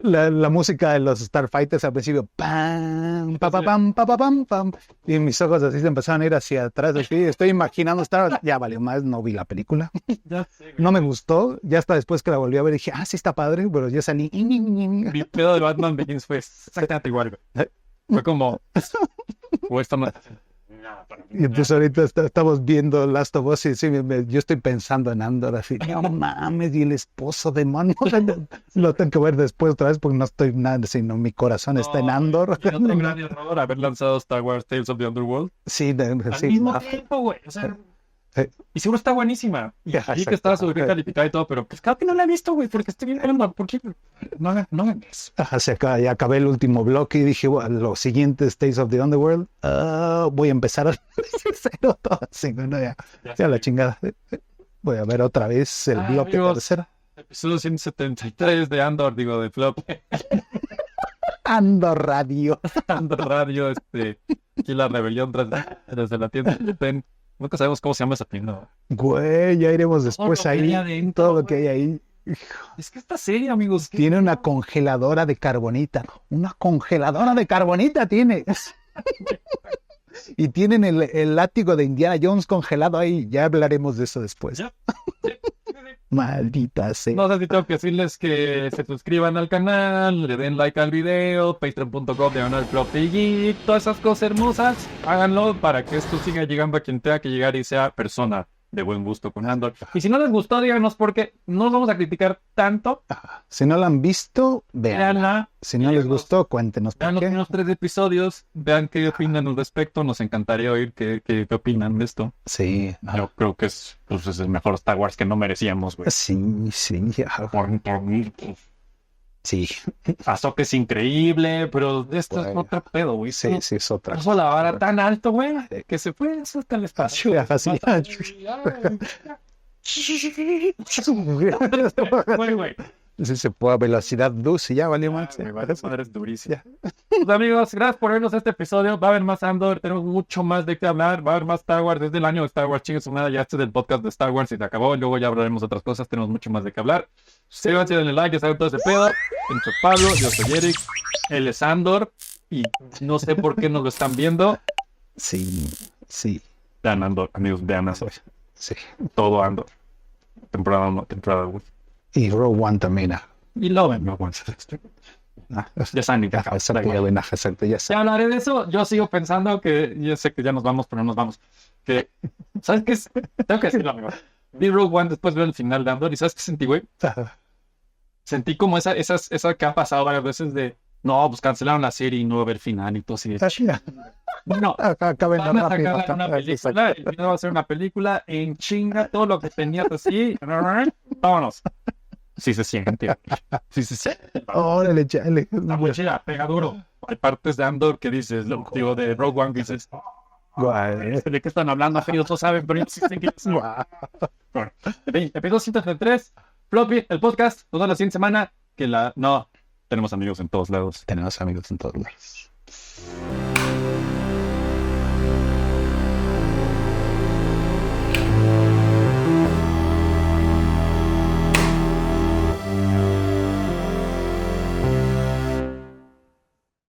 S2: La música de los Starfighters al principio, pam, pa, pa, pam, pa, pa, pam, pam, y mis ojos así se empezaron a ir hacia atrás, así, estoy imaginando ya valió más, no vi la película, no me gustó, ya hasta después que la volví a ver dije, sí está padre, pero yo salí.
S1: Mi pedo de Batman Begins fue exactamente igual, fue como, o esto no.
S2: Y entonces ahorita estamos viendo Last of Us y yo estoy pensando en Andor así, no mames, y el esposo de Man, lo tengo que ver después otra vez porque no estoy nada, sino mi corazón está en Andor.
S1: Y otro gran error haber lanzado Star Wars Tales of the Underworld.
S2: Sí,
S1: al mismo tiempo, güey, o sea, y seguro está buenísima. Y que estaba súper calificada y todo, pero pues claro que no la he visto, güey, porque estoy viendo, ¿por qué? No hagan eso.
S2: Ya acabé el último bloque y dije, bueno, los siguientes Tales of the Underworld, voy a empezar a cero todo así, bueno, ya la chingada. Voy a ver otra vez el bloque tercero.
S1: Episodio 173 de Andor, de Flop.
S2: Andor Radio.
S1: Andor Radio, aquí la rebelión desde la tienda. Nunca sabemos cómo se llama esa tienda.
S2: Güey, ya iremos después ahí.
S1: Adentro,
S2: todo lo que hay ahí.
S1: Es que esta serie, amigos.
S2: Tiene una congeladora de carbonita. Una congeladora de carbonita tiene. Y tienen el látigo de Indiana Jones congelado ahí. Ya hablaremos de eso después.
S1: ¿Ya?
S2: Maldita sea.
S1: No sé si tengo que decirles que se suscriban al canal, le den like al video, patreon.com/flopgeek, todas esas cosas hermosas, háganlo para que esto siga llegando a quien tenga que llegar y sea persona de buen gusto con Andor. Y si no les gustó, díganos porque no nos vamos a criticar tanto.
S2: Si no la han visto, véanla. Si no les gustó, cuéntenos por
S1: qué. Vean los primeros 3 episodios, vean qué opinan al respecto. Nos encantaría oír qué opinan de esto.
S2: Sí.
S1: Yo creo que es el mejor Star Wars que no merecíamos, güey.
S2: Sí.
S1: Por mí.
S2: Sí.
S1: Ahsoka es increíble, pero esto es otro pedo, güey.
S2: Sí, es otra.
S1: Puso la vara tan alto, güey, que se fue hasta el espacio. Güey.
S2: Sí, se puede a velocidad luz y ya valió más.
S1: Me vale madre, es durísimo. Pues amigos, gracias por vernos este episodio. Va a haber más Andor, tenemos mucho más de qué hablar. Va a haber más Star Wars desde el año de Star Wars. Chingue su madre, ya este es el podcast de Star Wars y se acabó. Luego ya hablaremos de otras cosas, tenemos mucho más de qué hablar. Suscríbanse, denle like, ya saben todo ese pedo. Yo soy Pablo, yo soy Eric, él es Andor y no sé por qué nos lo están viendo.
S2: Sí, sí,
S1: Vean Andor, amigos, vean eso.
S2: sí.
S1: Todo Andor. Temporada 1, temporada 1.
S2: Y Rogue One también.
S1: Y lo ven, no, bueno, ya saben ni qué acaba.
S2: Exacto, ya sé.
S1: Ya hablaré de eso. Yo sigo pensando que, yo sé que ya nos vamos, pero no nos vamos. Que, ¿sabes qué? Tengo que decirlo, amigo. Vi Rogue One, después veo el final de Andor, y ¿sabes qué sentí, güey? Sentí como esa que ha pasado varias veces de, no, pues cancelaron la serie y no va a haber final y todo así. Bueno,
S2: Acaben
S1: van a
S2: rápido.
S1: sacar una película, el video va a ser una película en chinga, todo lo que tenías así, vámonos. Sí se siente. Sí se siente.
S2: Órale, chale.
S1: Está muy chida, pega duro. Hay partes de Andor que dices, digo, de Rogue One que dices,
S2: Guay.
S1: ¿de qué están hablando? Ellos no saben, pero ellos sí sé que
S2: Guau.
S1: bueno, episodio 133, Floppy, el podcast, toda la siguiente semana, no, tenemos amigos en todos lados.
S2: Tenemos amigos en todos lados.